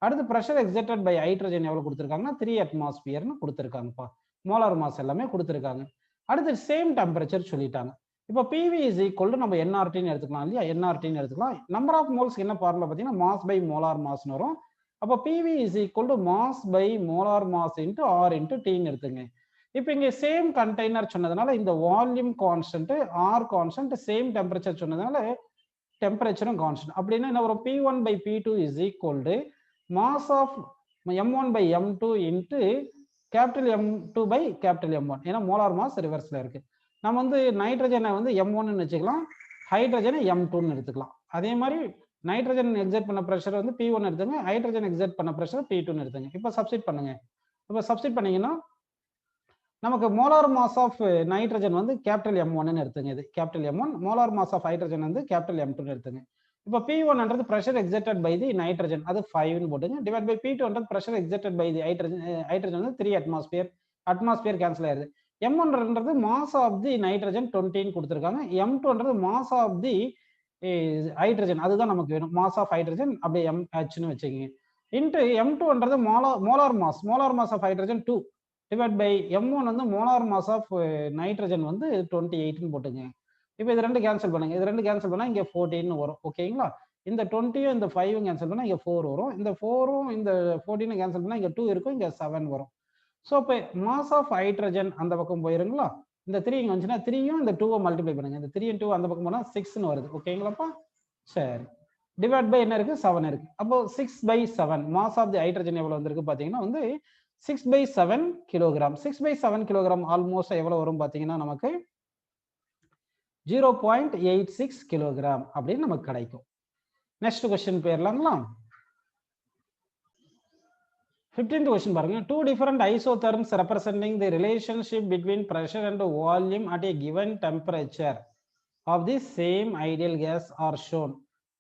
அடுத்து ப்ரெஷர் எக்ஸர்டட் பை ஹைட்ரஜன் எவ்வளோ கொடுத்துருக்காங்கன்னா 3 அட்மாஸ்பியர்னு கொடுத்துருக்காங்கப்பா. மோலார் மாஸ் எல்லாமே கொடுத்துருக்காங்க. அடுத்து சேம் டெம்பரேச்சர் சொல்லிட்டாங்க. இப்போ PV இஸ் ஈக்குவல் டு நம்ம NRTன்னு எடுத்துக்கலாம் இல்லையா? NRTன்னு எடுத்துக்கலாம். நம்பர் ஆஃப் மோல்ஸ் என்ன ஃபார்முலா பார்த்தீங்கன்னா மாஸ் பை மோலார் மாஸ்னு வரும். அப்போ PV is equal to mass by molar mass into R into Tன்னு எடுத்துங்க. இப்போ இங்கே சேம் கண்டெய்னர் சொன்னதுனால இந்த volume constant, R constant, same temperature சொன்னதுனால டெம்பரேச்சரும் கான்ஸ்டன்ட். அப்படின்னா என்ன வரும்? P1 by P2 is equal to mass of M1 by M2 into capital M2 by capital M1. ஏன்னா மோலார் மாஸ் ரிவர்ஸ்ல இருக்கு. நம்ம வந்து நைட்ரஜனை வந்து M1ன்னு வச்சுக்கலாம், ஹைட்ரஜனை M2ன்னு எடுத்துக்கலாம். அதே மாதிரி நைட்ரஜன் எக்ஸர்ட் பண்ண ப்ரெஷர் வந்து P1 எடுத்துங்க, ஹைட்ரஜன் எக்ஸர்ட் பண்ண ப்ரெஷர் P2ன்னு எடுத்துங்க. இப்போ சப்ஸ்டிட் பண்ணுங்க. இப்போ சப்ஸ்டிட் பண்ணீங்கன்னா நமக்கு மோலார் மாஸ் ஆஃப் நைட்ரஜன் வந்து கேபிட்டல் M1ன்னு எடுத்துங்க. இது capital M1. Molar mass of hydrogen வந்து கேபிட்டல் M2ன்னு எடுத்துங்க. இப்போ P1 pressure exerted by the nitrogen, அது 5ன்னு போட்டுங்க. Divide by P2 pressure exerted by the hydrogen வந்து 3 அட்மாஸ்பியர் கேன்சல் ஆயிருது. M1 mass of the nitrogen 20ன்னு கொடுத்துருக்காங்க. M2 mass of the hydrogen, அதுதான் நமக்கு வேணும். மாஸ் ஆஃப் ஹைட்ரஜன் அப்படியே MHன்னு வச்சுக்கோங்க. இன்ட்டு M2ன்றது molar mass of hydrogen 2 divide by M1 வந்து மோலார் மாஸ் ஆஃப் நைட்ரஜன் வந்து 28ன்னு போட்டுங்க. இப்போ இது ரெண்டு கேன்சல் பண்ணுங்க. இது ரெண்டு கேன்சல் பண்ணா இங்க 14 வரும். ஓகேங்களா? இந்த 20யும் இந்த 5ம் கேன்சல் பண்ணா இங்க 4 வரும். இந்த 4ம் இந்த 14 கேன்சல் பண்ணா இங்க 2 இருக்கும், இங்க 7 வரும். ஸோ இப்போ மாஸ் ஆஃப் ஹைட்ரஜன் அந்த பக்கம் போயிருங்களா? இந்த 3 இங்க வந்துச்சுன்னா 3யும் இந்த 2 மல்டிப்ளை பண்ணுங்க. இந்த 3 2 அந்த பக்கம் போனா 6ன்னு வருது. ஓகேங்களாப்பா? சரி. டிவைட் பை என்ன இருக்கு? 7 இருக்கு. அப்போ 6/7 மாஸ் ஆஃப் தி ஹைட்ரஜன் எவ்வளவு வந்திருக்கு பாத்தீங்கன்னா வந்து 6/7 கிலோகிராம். 6/7 கிலோகிராம் ஆல்மோஸ்ட் எவ்வளவு வரும் பாத்தீங்கன்னா நமக்கு 0.86 கிலோகிராம் அப்படின்னு நமக்கு கிடைக்கும். நெக்ஸ்ட் क्वेश्चन போயிரலாங்களா? 15th question பாருங்க. Two different isotherms representing the relationship between pressure and volume at a given temperature of the same ideal gas are shown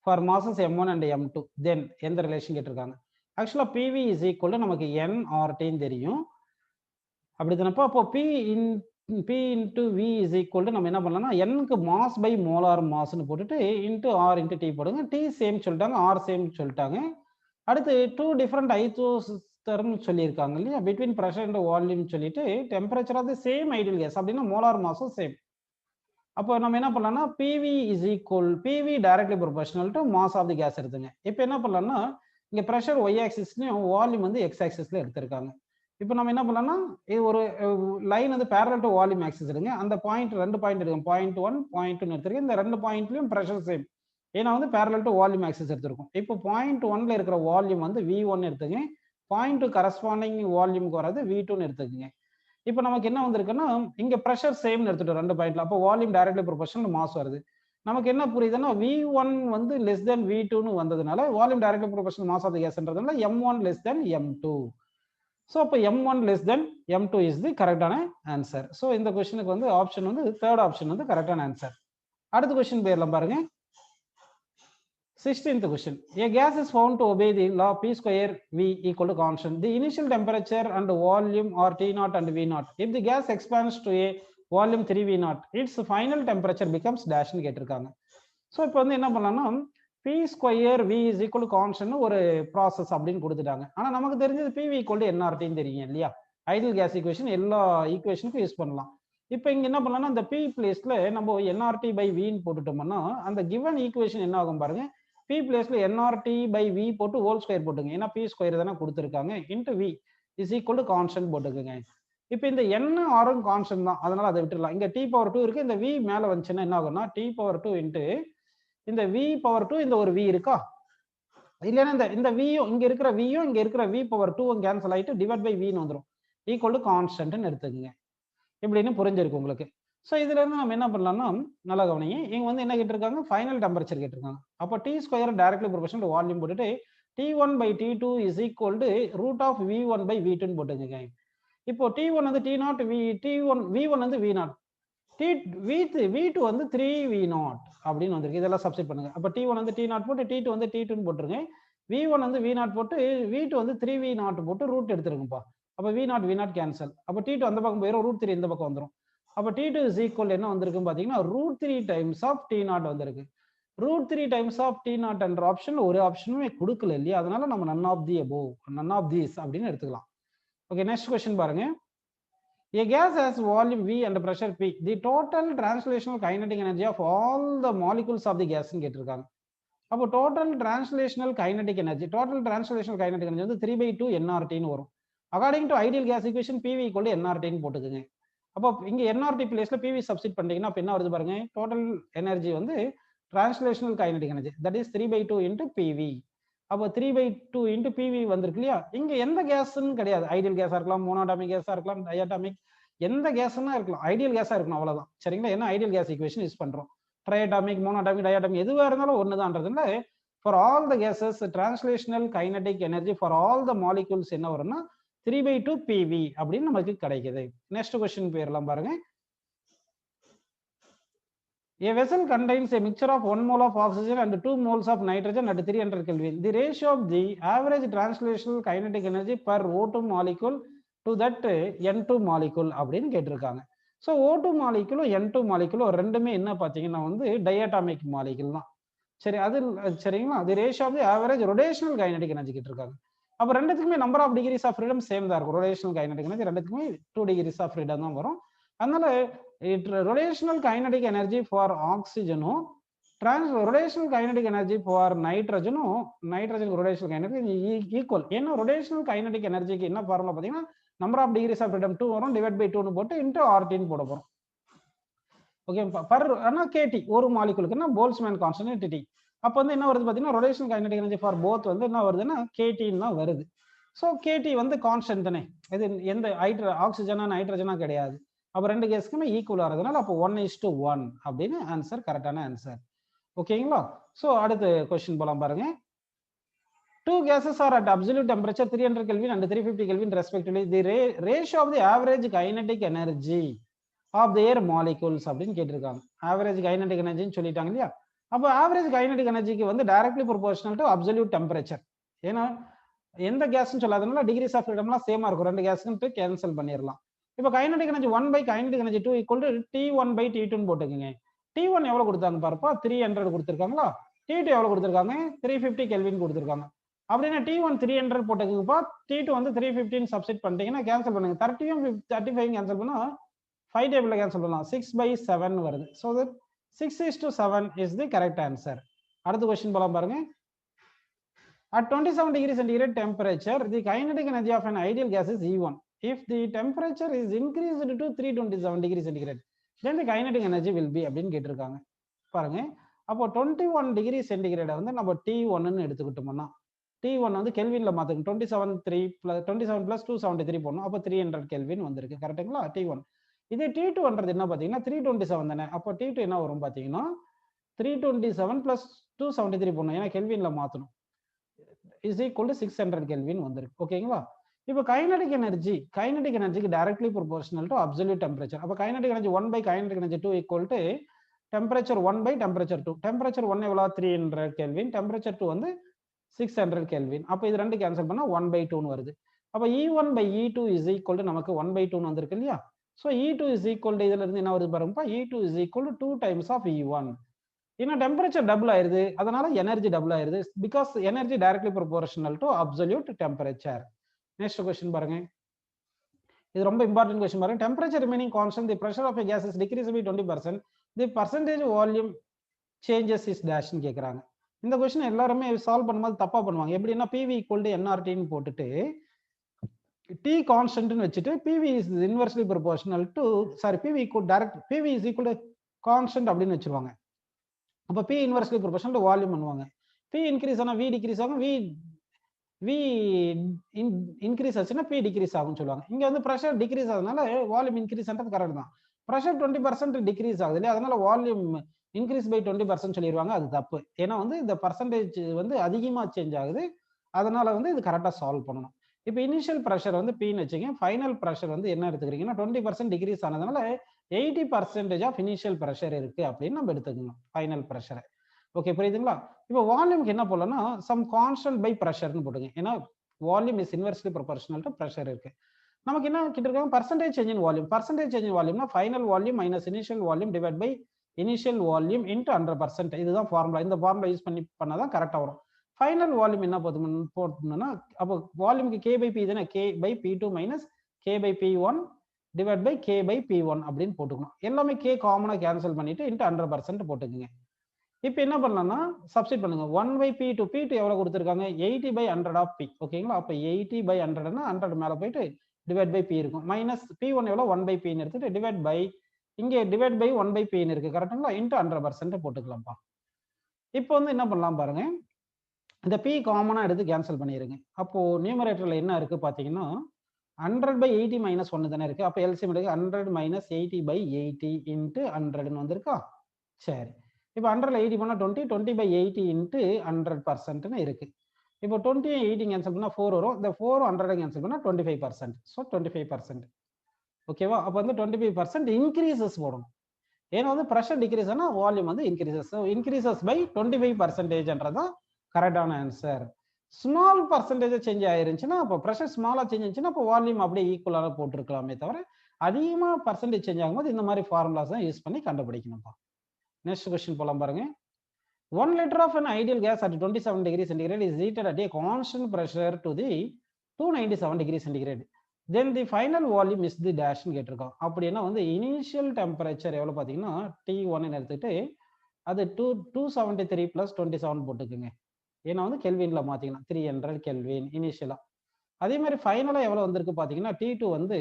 for masses M1 and M2. Then எந்த relation கேட்டிருக்காங்க? ஆக்சுவலா PV is equal to நமக்கு nRT தெரியும். அப்படிதானப்பா? அப்போ P into V is equal to நம்ம என்ன பண்ணலாம்னா nக்கு மாஸ் பை மோலார் மாஸ்னு போட்டுட்டு இன்ட்டு R இன்ட்டு T போடுங்க. T சேம் சொல்லிட்டாங்க, R சேம் சொல்லிட்டாங்க. அடுத்து டூ டிஃபரெண்ட் ஐசோதெர்ம் சொல்லியிருக்காங்க இல்லையா? பிட்வீன் ப்ரெஷர் அண்ட் வால்யூம் சொல்லிட்டு temperature of the same ideal gas அப்படின்னா மோலார் மாஸும் சேம். அப்போ நம்ம என்ன பண்ணலாம்னா PV is equal PV directly proportional to mass of the gas எடுத்துங்க. இப்போ என்ன பண்ணலாம்னா இங்க ப்ரெஷர் ஒய் ஆக்சிஸ்லயும் வால்யூம் வந்து எக்ஸ் ஆக்சிஸ்ல எடுத்திருக்காங்க. இப்போ நம்ம என்ன பண்ணலாம்னா இது ஒரு லைன் வந்து பேரலல் டு வால்யூம் ஆக்சிஸ் எடுங்க. அந்த பாயிண்ட் ரெண்டு பாயிண்ட் எடுங்க, பாயிண்ட் 1 பாயிண்ட் 2 எடுத்திருக்கேன். இந்த ரெண்டு பாயிண்ட்லயும் ப்ரெஷர் சேம், ஏன்னா வந்து பேரலல் டு வால்யூம் ஆக்சிஸ் எடுத்திருக்கும். இப்போ பாயிண்ட் 1ல இருக்கிற வால்யூம் வந்து V1 எடுத்துங்க, பாயிண்ட் 2 கரஸ்பாண்டிங் வால்யூமுக்கு வராது V2ன்னு எடுத்துக்கங்க. இப்போ நமக்கு என்ன வந்திருக்குன்னா இங்க ப்ரெஷர் சேம்னு எடுத்துட்டோம் ரெண்டு பாயிண்ட்ல. அப்போ வால்யூம் டைரக்ட்லி ப்ரொபோர்ஷனல் மாஸ் வருது. நமக்கு என்ன புரியுதுன்னா V1 வந்து லெஸ் தென் V2ன்னு வந்ததுனால volume directly proportional mass of the கேஸ்ன்றதுனால M1 less than M2. So அப்போ M1 less than M2 is the கரெக்டான ஆன்சர். ஸோ இந்த கொஸ்டினுக்கு வந்து ஆப்ஷன் வந்து தேர்ட் ஆப்ஷன் வந்து கரெக்டான ஆன்சர். அடுத்த கொஸ்டின் போயிடலாம் பாருங்க. 16th question. A gas is found to obey the law P square V equal to constant. The initial temperature and volume are T0 and V0. If the gas expands to a volume 3V0, its final temperature becomes dash ன்னு கேட்டிருக்காங்க. So இப்போ வந்து என்ன பண்ணலாம்னா P square V is equal to constant ஒரு process அப்படின்னு கொடுத்துட்டாங்க. ஆனால் நமக்கு தெரிஞ்சது PV equal to nRTன்னு தெரியும் இல்லையா? ஐடியல் கேஸ் ஈக்குவேஷன் எல்லா ஈக்குவேஷனுக்கும் யூஸ் பண்ணலாம். இப்போ இங்க என்ன பண்ணலாம்னா அந்த P பிளேஸ்ல நம்ம nRT by Vன்னு போட்டுட்டோம்னா அந்த கிவன் ஈக்குவேஷன் என்ன ஆகும் பாருங்க. P பிளேஸ்ல nRT by V போட்டு ஹோல் ஸ்கொயர் போட்டுங்க, ஏன்னா P ஸ்கொயர் தானே கொடுத்துருக்காங்க, into V is equal to constant போட்டுக்குங்க. இப்போ இந்த n ஆரும் கான்ஸ்டன்ட் தான், அதனால அதை விட்டுடலாம். இங்க T⁻2 இருக்கு, இந்த V மேல வந்துச்சுன்னா என்ன ஆகும்னா T⁻2 இன்ட்டு இந்த V⁻2 இந்த ஒரு V இருக்கா இல்லைன்னா இந்த Vயும் இங்க இருக்கிற Vயும் இங்க இருக்கிற V⁻2 கேன்சல் ஆயிட்டு டிவைட் பை Vன்னு வந்துடும், ஈக்குவல் டு கான்ஸ்டன்ட்னு எடுத்துக்கங்க. இப்படின்னு புரிஞ்சிருக்கு உங்களுக்கு. ஸோ இதுல இருந்து நம்ம என்ன பண்ணலாம்னா நல்லா கவனிங்க, இங்க வந்து என்ன கேட்டிருக்காங்க ஃபைனல் டெம்பரேச்சர் கேட்டிருக்காங்க. அப்போ T square directly proportional to volume போட்டுட்டு T1 by T2 is equal to root of V1 by V2ன்னு போட்டுங்க. இப்போ T1 வந்து T0, V1 வந்து V0, V2 வந்து 3V0 அப்படின்னு வந்திருக்கு. இதெல்லாம் சப்ஸ்டிட் பண்ணுங்க. அப்போ T1 வந்து T0 போட்டு T2 வந்து T2ன்னு போட்டுருங்க, V1 வந்து V0 போட்டு V2 வந்து 3V0 போட்டு ரூட் எடுத்துருங்கப்பா. அப்போ V0 கேன்சல். அப்போ T2 அந்த பக்கம் போயிடும், ரூட் 3 இந்த பக்கம் வந்துடும். அப்போ T2 இஸ் ஈக்குவல் என்ன வந்திருக்குன்னு பார்த்தீங்கன்னா ரூட் 3 டைம்ஸ் ஆஃப் T0 வந்திருக்கு. ரூட் 3 டைம்ஸ் ஆஃப் T0 என்ற ஆப்ஷன் ஒரு ஆப்ஷனுமே கொடுக்கல இல்லையா? அதனால நம்ம none of the above, none of these அப்படின்னு எடுத்துக்கலாம். ஓகே, நெக்ஸ்ட் கொஸ்டின் பாருங்க. A gas has volume V and pressure P. The total translational kinetic energy of all the molecules of the gas கேட்டிருக்காங்க. அப்போ total translational kinetic energy வந்து 3/2 nRTன்னு வரும். According to ideal case equation PV equal to nRTன்னு போட்டுக்குங்க. அப்போ இங்க nRT பிளேஸ்ல PV substitute பண்ணிட்டீங்கன்னா அப்போ என்ன வருது பாருங்க, டோட்டல் எனர்ஜி வந்து translational kinetic energy that is 3/2 into PV. அப்போ 3/2 இன்ட்டு PV வந்திருக்கு இல்லையா? இங்க எந்த கேஸ்ன்னு கிடையாது, ஐடியல் கேஸா இருக்கலாம், மோனோடாமிக் கேஸா இருக்கலாம், டயட்டாமிக், எந்த கேஸ்னா இருக்கலாம், ஐடியல் கேஸா இருக்கணும் அவ்வளவுதான். சரிங்களா? ஏன்னா ஐடியல் கேஸ் ஈக்குவேஷன் யூஸ் பண்றோம். ட்ரைடாமிக், மோனோடாமிக், டயட்டாமிக் எதுவாக இருந்தாலும் ஒண்ணுதான்றதுல for all the gases translational kinetic energy for all the molecules என்ன வரும்னா 3/2 PV அப்படின்னு நமக்கு கிடைக்குது. நெக்ஸ்ட் क्वेश्चन போயிடலாம் பாருங்க. A vessel contains a mixture of 1 mole of oxygen and 2 moles of nitrogen at 300 Kelvin. The ratio of the average translational kinetic energy per O2 molecule to that N2 molecule அப்படின்னு கேட்டிருக்காங்க. So O2 மாலிகுலும் N2 மாலிகுலும் ரெண்டுமே என்ன பார்த்தீங்கன்னா வந்து diatomic molecule தான். சரி, அது சரிங்களா? அது ratio of the average rotational kinetic energy கேட்டிருக்காங்க. அப்ப ரெண்டுத்துக்குமே number of degrees of freedom same தான் இருக்கும். ரொட்டேஷனல் கைனடிக் எனர்ஜி ரெண்டுத்துக்குமே 2 டிகிரிஸ் ஆஃப் ஃப்ரீடம் தான் வரும். அதனால ரொட்டேஷனல் கைனடிக் எனர்ஜி ஃபார் ஆக்ஸிஜனும் ரொட்டேஷனல் கைனடிக் எனர்ஜி ஃபார் நைட்ரஜனும் ரொட்டேஷனல் கைனடிக் ஈக்குவல். ஏன்னா ரொட்டேஷனல் கைனடிக் எனர்ஜிக்கு என்ன ஃபார்முலா பார்த்தீங்கன்னா number of degrees of freedom 2 வரும், டிவைட் பை 2ன்னு போட்டு இன்டூ RT போட போறோம். ஓகே, பர் ஆனா கேடி ஒரு மாலிகுலுக்குன்னா போல்ட்ஸ்மேன் கான்ஸ்டன்ட் டி. அப்போ வந்து என்ன வருது பார்த்தீங்கன்னா rotational kinetic energy for both வந்து என்ன வருதுன்னா கேடின்னு தான் வருது. ஸோ கேடி வந்து கான்ஸ்டன்ட் தானே, இது எந்த ஆக்சிஜனா நைட்ரஜனா கிடையாது. அப்போ ரெண்டு கேஸுக்குமே ஈக்குவல் ஆகிறதுனால அப்போ 1:1 அப்படின்னு ஆன்சர், கரெக்டான ஆன்சர். ஓகேங்களா? ஸோ அடுத்த கொஸ்டின் போலாம் பாருங்க. Two gases are at absolute temperature 300 Kelvin and 350 Kelvin respectively. The ratio of the average kinetic energy of their molecules அப்படின்னு கேட்டிருக்காங்க. ஆவரேஜ் கைனடிக் எனர்ஜின்னு சொல்லிட்டாங்க இல்லையா? அப்போ ஆவரேஜ் கைனடிக் எனர்ஜிக்கு வந்து directly proportional to absolute temperature. ஏன்னா எந்த கேஸ்ன்னு சொல்லாதனால டிகிரிஸ் ஆஃப் ஃப்ரீடம்லாம் சேமா இருக்கும், ரெண்டு கேஸ்க்கு கேன்சல் பண்ணிடலாம். இப்போ kinetic energy 1 by kinetic energy 2 equal to T1 by T2ன்னு போட்டுக்கோங்க. T1 எவ்வளவு கொடுத்தாங்க பாருப்பா, 300 கொடுத்துருக்காங்களா? T2 எவ்வளவு கொடுத்துருக்காங்க, 350 கெல்வின் கொடுத்துருக்காங்க. அப்படின்னா T1 300 போட்டுக்குங்கப்பா, T2 வந்து 350 சப்ஸ்டிட் பண்ணிட்டீங்கன்னா கேன்சல் பண்ணுங்க. 30யும் 35 கேன்சல் பண்ணா 5 டேபிள்ல கேன்சல் பண்ணலாம், 6/7 வருது. So that 6:7 is the correct answer. அடுத்த கொஸ்டின் போலாம் பாருங்க. At 27 degrees centigrade temperature, the kinetic energy of an ideal gas is E1. If the temperature is increased to 327 degrees centigrade, then the kinetic energy will be அப்படின்னு கேட்டிருக்காங்க பாருங்க. அப்போ 21 degree சென்டிகிரேட வந்து நம்ம T1ன்னு எடுத்துக்கிட்டோம்னா, T1 வந்து கெல்வின்ல மாத்துங்க. 27 plus 273 போடணும். அப்போ 300 கெல்வின் வந்திருக்கு, கரெக்டுங்களா? T1. இதே T2ன்றது என்ன பார்த்தீங்கன்னா 327 தானே. அப்போ T2 என்ன வரும் பார்த்தீங்கன்னா 327 plus 273 போடணும், ஏன்னா கெல்வின்ல மாத்தணும், இஸ் ஈக்குவல் டு 600 கெல்வின் வந்திருக்கு. ஓகேங்களா? இப்போ கைனடிக் எனர்ஜிக்கு directly proportional to absolute temperature. அப்போ kinetic energy 1 by kinetic energy 2 equal to temperature 1 by temperature 2. Temperature 1 எவ்வளோ 300 கெல்வின், டெம்பரேச்சர் 2 வந்து 600 கெல்வின். அப்போ இது ரெண்டு கேன்சல் பண்ணா 1/2ன்னு வருது. அப்போ E1 by E2 is equal to நமக்கு 1/2ன்னு வந்திருக்கு இல்லையா? So E2 is equal to இதுல இருந்து என்ன வருது பாருங்கப்பா, E2 is equal to 2 times of E1. ஏன்னா டெம்பரேச்சர் டபுள் ஆயிருது, அதனால எனர்ஜி டபுள் ஆயிருது, because energy directly proportional to absolute temperature. Next question பாருங்க. இது ரொம்ப இம்பார்ட்டன்ட் கொஸ்டின் பாருங்க. Temperature remaining constant, the pressure of a gas is decrease by 20%, the percentage volume changes is டேஷ்னு கேட்குறாங்க. இந்த கொஸ்டின் எல்லாருமே சால்வ் பண்ணும்போது தப்பா பண்ணுவாங்க. எப்படின்னா PV ஈக்குவல் டு NRTன்னு போட்டுட்டு T கான்ஸ்டன்ட்னு வச்சுட்டு PV is inversely proportional to PV equal direct PV is equal to constant அப்படின்னு வச்சிருவாங்க. அப்போ P inversely proportional to volume பண்ணுவாங்க. P இன்க்ரீஸ் ஆனா V டிக்ரீஸ் ஆகும், V இன்க்ரீஸ் ஆச்சுன்னா P டிக்ரீஸ் ஆகும்னு சொல்லுவாங்க. இங்க வந்து ப்ரெஷர் டிக்ரீஸ் ஆகுதுனால வால்யூம் இன்க்ரீஸ் ஆகிறது கரெக்ட் தான். ப்ரெஷர் 20% டிக்ரீஸ் ஆகுது இல்லையா, அதனால வால்யூம் இன்க்ரீஸ் பை 20% சொல்லிடுவாங்க, அது தப்பு. ஏன்னா வந்து இந்த பர்சன்டேஜ் வந்து அதிகமா சேஞ்ச் ஆகுது, அதனால வந்து இது கரெக்டா சால்வ் பண்ணணும். இப்போ இனிஷியல் ப்ரெஷர் வந்து Pன்னு வச்சுங்க, ஃபைனல் ப்ரெஷர் வந்து என்ன எடுத்துக்கிறீங்கன்னா 20% டிக்ரீஸ் ஆனதுனால 80% ஆஃப் இனிஷியல் ப்ரெஷர் இருக்கு அப்படின்னு நம்ம எடுத்துக்கணும் ஃபைனல் ப்ரெஷரை. ஓகே, புரியுதுங்களா? இப்போ வால்யூம்க்கு என்ன போடலாம்னா சம் கான்ஸ்டன்ட் பை ப்ரெஷர்னு போடுங்க, ஏன்னா volume is inversely proportional to pressure இருக்கு. நமக்கு என்ன கிட்டிருக்காங்க, percentage change in volume. Percentage change in வால்யூம்னா final volume minus initial volume divide by initial volume into 100%. இதுதான் ஃபார்முலா. இந்த ஃபார்முலா யூஸ் பண்ணாதான் கரெக்டா வரும். ஃபைனல் வால்யூம் என்ன போடணும்னா, அப்போ வால்யூமுக்கு K/P தானே, K/P2 minus K/P1 divide by K/P1 அப்படின்னு போட்டுக்கணும். எல்லாமே K காமனா கேன்சல் பண்ணிட்டு இன்டு 100% போட்டுக்குங்க. இப்போ என்ன பண்ணலாம்னா சப்ஸ்டிட் பண்ணுங்க. 1/P2, P2 எவ்வளவு கொடுத்துருக்காங்க, 80/100 ஆஃப் P. ஓகேங்களா? அப்போ 80/100னா 100 மேல போயிட்டு டிவைட் பை P இருக்கும், மைனஸ் P1 எவ்வளோ 1/Pன்னு எடுத்துட்டு டிவைட் பை இங்கே டிவைட் பை 1/Pன்னு இருக்கு, கரெக்டுங்களா? இன்டு 100% போட்டுக்கலாம்ப்பா. இப்போ வந்து என்ன பண்ணலாம் பாருங்க, இந்த P காமனா எடுத்து கேன்சல் பண்ணிடுங்க. அப்போ நியூமரேட்டர்ல என்ன இருக்கு பாத்தீங்கன்னா 100/80 மைனஸ் 1 தானே இருக்கு. அப்போ எல்சிஎம் எடுக்க 100 மைனஸ் 80/80 இன்ட்டு 100ன்னு வந்திருக்கா? சரி, இப்போ 100ல 80 பண்ணா 20/80 இன்ட்டு 100%ன்னு இருக்கு. இப்போ 20 80 கேன்சல் பண்ணா 4 வரும், இந்த 4 100 கேன்சல் பண்ணா 25%. ஸோ 25%. ஓகேவா? அப்போ வந்து 25% இன்க்ரீசஸ் போடணும், ஏன்னா வந்து ப்ரெஷர் டிக்ரீஸ் ஆனா வால்யூம் வந்து இன்க்ரீசஸ். ஸோ இன்க்ரீசஸ் பை 25%ன்றதான் கரெக்டான ஆன்சர். ஸ்மால் பர்சன்டேஜ் சேஞ்ச் ஆயிருந்துச்சுன்னா, அப்போ ப்ரெஷர் ஸ்மாலா சேஞ்ச் ஆச்சுன்னா அப்போ வால்யூம் அப்படியே ஈக்குவலாக போட்டிருக்கலாமே தவிர அதிகமா பர்சன்டேஜ் சேஞ்ச் ஆகும்போது இந்த மாதிரி ஃபார்முலாஸ் தான் யூஸ் பண்ணி கண்டுபிடிக்கணும்ப்பா. நெக்ஸ்ட் கொஸ்டின் போலாம் பாருங்க. 1 liter of an ideal gas at 27 degrees centigrade is heated at a constant pressure to the 297 degrees centigrade. Then the final volume is the dash கேட்டிருக்கோம். அப்படின்னா வந்து இனிஷியல் டெம்பரேச்சர் எவ்வளவு பார்த்தீங்கன்னா T1 எடுத்துட்டு அது 273 plus 27 போட்டுக்குங்க. ஏன்னா வந்து கெல்வின்ல மாத்திக்கலாம் 300 கெல்வின் இனிஷியலா. அதே மாதிரி ஃபைனலா எவ்வளவு வந்திருக்கு பாத்தீங்கன்னா T2 வந்து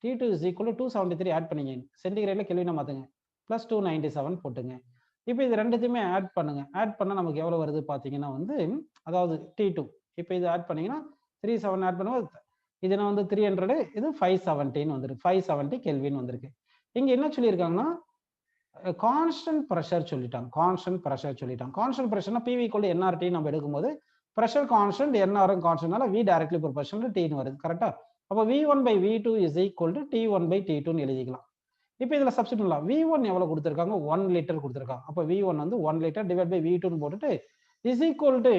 T2 is equal to 273 add பண்ணிங்க சென்டிகிரேட்ல கெல்வினா மாத்துங்க plus 297 போட்டுங்க. இப்போ இது ரெண்டுத்தையுமே ஆட் பண்ணுங்க. ஆட் பண்ணா நமக்கு எவ்வளவு வருது பாத்தீங்கன்னா வந்து அதாவது T2 இப்போ இது ஆட் பண்ணீங்கன்னா 37 ஆட் பண்ணும்போது இது என்ன வந்து 300 இது 517 வந்திருக்கு 570 கெல்வின் வந்திருக்கு. இங்க என்ன சொல்லியிருக்காங்கன்னா கான்ஸ்டன்ட் ப்ரெஷர் சொல்லிட்டாங்க. கான்ஸ்டன்ட் ப்ரெஷர் சொல்லிட்டாங்க. கான்ஸ்டன்ட் ப்ரெஷர்னா PV = NRT நம்ம எடுக்கும்போது pressure constant NR கான்ஸ்டன்ட்னால V directly proportional to T ன்னு வருது கரெக்ட்டா? அப்ப V1 by V2 is equal to T1 by T2 ன்னு எழுதிக்கலாம். இப்போ இதுல சப்ஸ்டிட்யூட் பண்ணலாம். V1 எவ்வளவு கொடுத்திருக்காங்க 1 லிட்டர் கொடுத்திருக்காங்க. அப்ப V1 வந்து 1 லிட்டர் டிவைட் பை V2 ன்னு போட்டுட்டு is equal to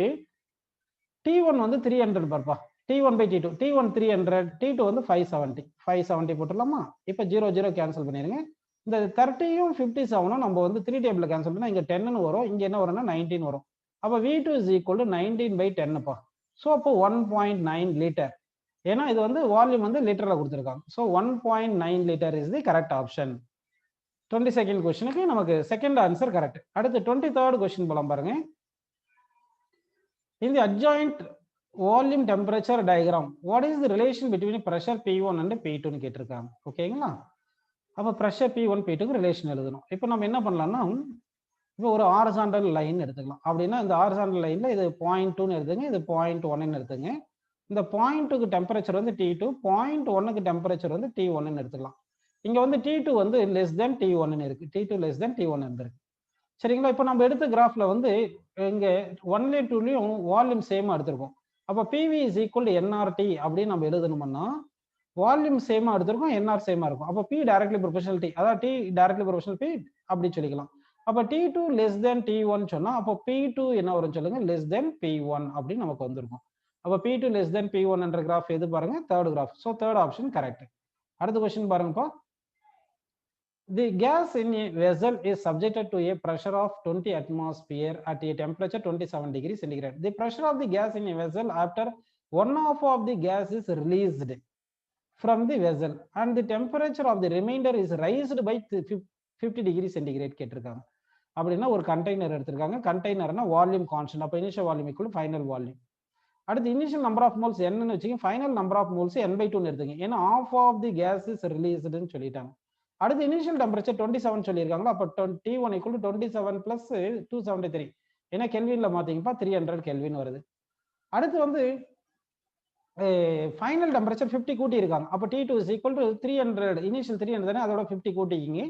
T1 வந்து 300 பர்ப்பா. T1 by T2 T1 300 T2 வந்து 570 போட்டுடலாமா? இப்போ 0 கேன்சல் பண்ணிருங்க. இந்த 30யும் 57ம் நம்ம வந்து 3 டேபிள்ல கேன்சல் பண்ணா இங்க 10 ன்னு வரும். இங்க என்ன வரும்னா 19 வரும். அப்ப V2 is equal to 19 by 10 பா. சோ அப்போ 1.9 லிட்டர். ஏன்னா இது வந்து வால்யூம் வந்து லிட்டர்ல கொடுத்திருக்காங்க. So 1.9 litre is the correct option. 22nd क्वेश्चनக்கு நமக்கு செகண்ட் ஆன்சர் கரெக்ட். அடுத்து 23rd क्वेश्चन போலாம் பாருங்க. In the adjoint volume temperature diagram, what is the relation between pressure P1 and P2 ன்னு கேட்டிருக்காங்க. ஓகேங்களா? அப்ப pressure P1 P2 க்கு ரிலேஷன் எழுதணும். இப்போ நம்ம என்ன பண்ணலாம்னா இப்போ ஒரு ஹாரிசான்டல் லைன் எடுத்துக்கலாம். அப்படின்னா இந்த ஹாரிசான்டல் லைன்ல இது 0.2 ன்னு எடுத்துங்க, இது 0.1 ன்னு எடுத்துங்க. இந்த 0.2க்கு டெம்பரேச்சர் வந்து T2, 0.1க்கு டெம்பரேச்சர் வந்து T1 ன்னு எடுத்துக்கலாம். இங்க வந்து T2 வந்து less than T1 ன்னு இருக்கு. T2 less than T1 இருக்கு. சரிங்களா? இப்போ நம்ம எடுத்த கிராஃப்ல வந்து இங்க 1ல 2லயும் வால்யூம் சேமா எடுத்திருக்கோம். அப்ப PV is equal to NRT அப்படின்னு நம்ம எழுதணும்னா வால்யூம் சேமா எடுத்திருக்கோம், NR சேமா இருக்கும். அப்ப P directly proportional T, அதாவது T directly proportional P அப்படி சொல்லிக்கலாம். அப்ப T2 less than T1 சொன்னா அப்ப P2 என்ன வரும் சொல்லுங்க less than P1 அப்படி நமக்கு வந்திருக்கும். அப்ப P2 less than P1 என்ற கிராஃப் எது பாருங்க third graph. So third option correct. அடுத்த क्वेश्चन பாருங்கப்பா. The gas in a vessel is subjected to a pressure of 20 atmosphere at a temperature 27 degrees centigrade. The pressure of the gas in a vessel after 1/2 of the gas is released from the vessel and the temperature of the remainder is raised by 50 degrees centigrade கேட்டிருக்காங்க. அப்படின்னா ஒரு container எடுத்திருக்காங்க. கண்டெய்னர்னா volume constant. அப்ப initial volume equal final volume. அடுத்து initial number of moles என்னன்னு வச்சுங்க, final number of moles n/2 ன்னு எடுத்துங்க. ஏன்னா half of the gas is released ன்னு சொல்லிட்டாங்க. அடுத்து இனிஷியல் டெம்பரேச்சர் 27 சொல்லியிருக்காங்க. அப்ப T1 = 27 plus 273. ஏன்னா கெல்வின்ல மாத்தீங்கப்பா 300 கெல்வின் வருது. அடுத்து வந்து ஃபைனல் டெம்பரேச்சர் 50 கூட்டி இருக்காங்க. அப்ப T2 is equal to 300 initial 300 தானே, அதோட 50 கூட்டிக்கிங்க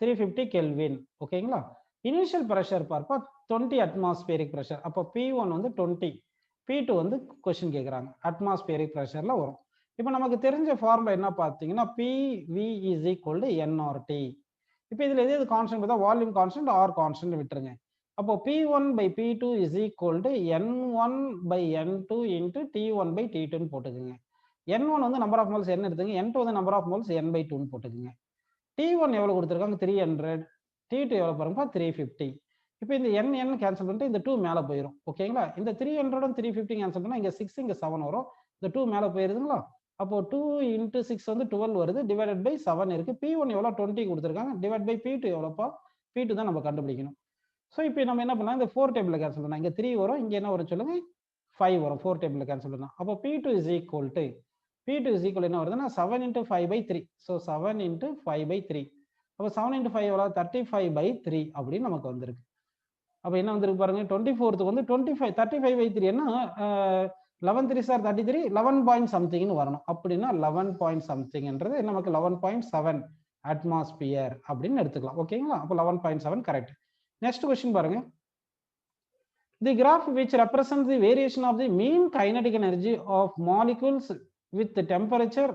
350 கெல்வின். ஓகேங்களா? இனிஷியல் பிரஷர் பார்ப்பா 20 அட்மாஸ்பியரிக் பிரஷர். அப்போ P1 வந்து 20, P2 வந்து क्वेश्चन கேக்குறாங்க அட்மாஸ்பியரிக் பிரஷர்ல வரும். இப்போ நமக்கு தெரிஞ்ச ஃபார்முலா என்ன பார்த்தீங்கன்னா PV is equal to NRT. இப்போ இதுல எது கான்ஸ்டன்ட் பார்த்தா வால்யூம் கான்ஸ்டன்ட் ஆர் கான்ஸ்டன்ட் விட்டுருங்க. அப்போ P1 by P2 is equal to N1 by N2 into T1 by T2 ன்னு போட்டுக்குங்க. N1 வந்து நம்பர் ஆஃப் மோல்ஸ் n எடுத்துங்க, N2 வந்து நம்பர் ஆஃப் மோல்ஸ் n/2 ன்னு போட்டுக்குங்க. T1 எவ்வளவு கொடுத்திருக்காங்க 300, T2 எவ்வளவு பாருங்க 350. இப்போ இந்த n கேன்சல் பண்ணிட்டு இந்த 2 மேல போயிடும். ஓகேங்களா? இந்த 300 and 350 கேன்சல் பண்ணா இங்க 6 இங்க 7 வரும். இந்த 2 மேல போயிருதுங்களா? அப்போ 2 into 6 வந்து 12 வருது, டிவைடட் பை 7 இருக்கு. P1 எவ்வளவு 20 கொடுத்திருக்காங்க, டிவைட் பை P2 எவ்வளவுப்பா, P2 தான் நம்ம கண்டுபிடிக்கணும். சோ இப்போ நம்ம என்ன பண்ணலாம், இந்த 4 டேபிள்ல கேன்சல் பண்ணா இங்க 3 வரும், இங்க என்ன வரும் சொல்லுங்க 5 வரும். 4 டேபிள்ல கேன்சல் பண்ணா அப்போ P2 is equal to என்ன வருதுன்னா 7 into 5/3. So 7 into 5/3. அப்போ 7 into 5 எவ்வளவு 35/3 அப்படின்னு நமக்கு வந்திருக்கு. அப்ப என்ன வந்திருக்கு பாருங்க 24th வந்து 25 35/3 என்ன 11 3 சார் 33 11 பாயிண்ட் சம்திங்னு வரணும். அப்படின்னா 11 பாயிண்ட் சம்திங்ன்றது நமக்கு 11.7 அட்மாஸ்பியர் அப்படின்னு எடுத்துக்கலாம். ஓகேங்களா? அப்போ 11.7 கரெக்ட். நெக்ஸ்ட் क्वेश्चन பாருங்க. The graph which represents the variation of the mean kinetic energy of molecules with the temperature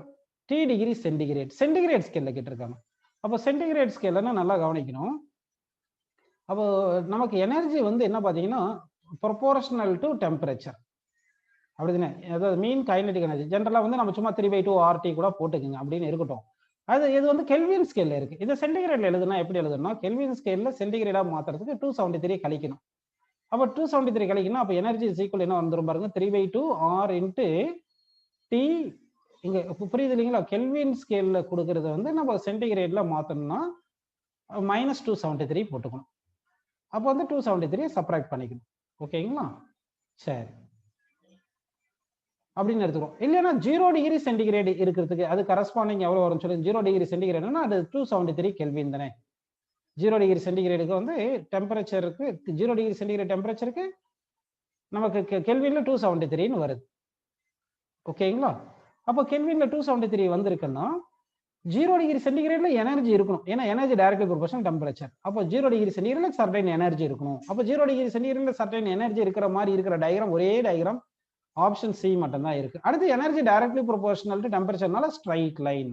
T degree centigrade. Centigrade ஸ்கேல்ல கேட்டிருக்காங்க. அப்போ சென்டிகிரேட் ஸ்கேல்னா நல்லா கவனிக்கணும். அப்போ நமக்கு எனர்ஜி வந்து என்ன பாத்தீங்கன்னா ப்ரொபோர்ஷனல் டு டெம்பரேச்சர் அப்படிதானே, அதாவது மீன் கைனடிக் எனர்ஜி ஜென்ரலா வந்து நம்ம சும்மா 3/2 RT கூட போட்டுக்குங்க அப்படின்னு இருக்கட்டும். அது இது வந்து கெல்வின் ஸ்கேல்ல இருக்கு. இது சென்டிகிரேட்ல எழுதுனா எப்படி எழுதணும்னா கெல்வின் ஸ்கேல்ல சென்டிகிரேடா மாத்துறதுக்கு 273 கழிக்கணும். அப்போ 273 கழிக்கணும். அப்போ எனர்ஜி இஸ் ஈக்குவல் என்ன வந்துரும் பாருங்க, 3/2 R இன்ட்டு டி. இங்க புரியுது இல்லைங்களா? கெல்வின் ஸ்கேல்ல கொடுக்கறத வந்து நம்ம சென்டிகிரேட்ல மாத்தணும்னா -273 போட்டுக்கணும். அப்போ வந்து 273 சப்ராக்ட் பண்ணிக்கணும். ஓகேங்களா? சரி, அப்படின்னு எடுத்துக்கிறோம். இல்லைன்னா 0 டிகிரி சென்டிகிரேட் இருக்கிறதுக்கு அது கரஸ்பாண்டிங் எவ்வளவு வரும் சொல்லி, 0 டிகிரி சென்டிகிரேட்னா அது 273 கெல்வின் தானே. 0 டிகிரி சென்டிகிரேடுக்கு வந்து டெம்பரேச்சருக்கு 0 டிகிரி சென்டிகிரேட் டெம்பரேச்சருக்கு நமக்கு கெல்வின்ல 273ன்னு வருது. ஓகேங்களா? அப்போ கெல்வின்ல 273 வந்திருக்குன்னா 0 டிகிரி சென்டிகிரேட்ல எனர்ஜி இருக்கணும். ஏன்னா எனர்ஜி டைரக்ட்லி ப்ரொபோர்ஷனல் டெம்பரேச்சர். அப்போ 0 டிகிரி சென்டிகிரேட்ல சர்டைன் எனர்ஜி இருக்கணும். அப்போ 0 டிகிரி சென்டிகிரேட்ல சர்டைன் எனர்ஜி இருக்கிற மாதிரி இருக்கிற டயக்ராம் ஒரே டயக்ராம் ஆப்ஷன் சி மட்டும் தான் இருக்கு. அடுத்து எனர்ஜி டைரக்ட்லி ப்ரொபோர்ஷனல் டு டெம்பரேச்சர்னால ஸ்ட்ரைட் லைன்.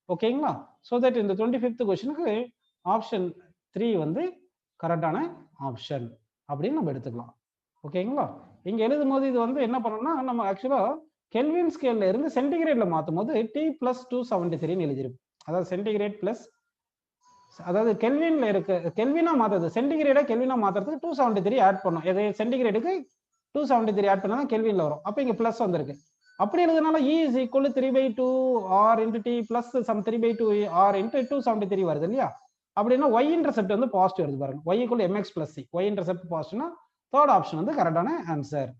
ஓகேங்களா? சோ தட் இந்த 25th क्वेश्चनக்கு ஆப்ஷன் 3 வந்து கரெக்டான ஆப்ஷன் அப்படின்னு நம்ம எடுத்துக்கலாம். ஓகேங்களா? இங்க எழுதும்போது இது வந்து என்ன பண்ணணும்னா நம்ம ஆக்சுவலா கெல்வின் ஸ்கேல்ல இருந்து சென்டிகிரேட்ல மாத்தும் போது T + 273 எழுதிருக்கும். அதாவது சென்டிகிரேட் பிளஸ், அதாவது கெல்வின்ல இருக்கு, கெல்வினா மாத்துறது சென்டிகிரேடா கெல்வினா மாத்துறதுக்கு 273 ஆட் பண்ணும். எது சென்டிகிரேடுக்கு 273 ஆட் பண்ணா தான் கெல்வின்ல வரும். அப்ப இங்க பிளஸ் வந்திருக்கு. அப்படி எழுதுனால E is equal to 3/2 R into T plus some 3/2 R into 273 வருது இல்லையா? அப்படின்னா Y இன்டர்செப்ட் வந்து பாசிட்டிவ் வருது பாருங்க. Y equal to mx plus c. Y intercept பாசிட்டிவ்னா தேர்ட் ஆப்ஷன் வந்து கரெக்டான ஆன்சர்.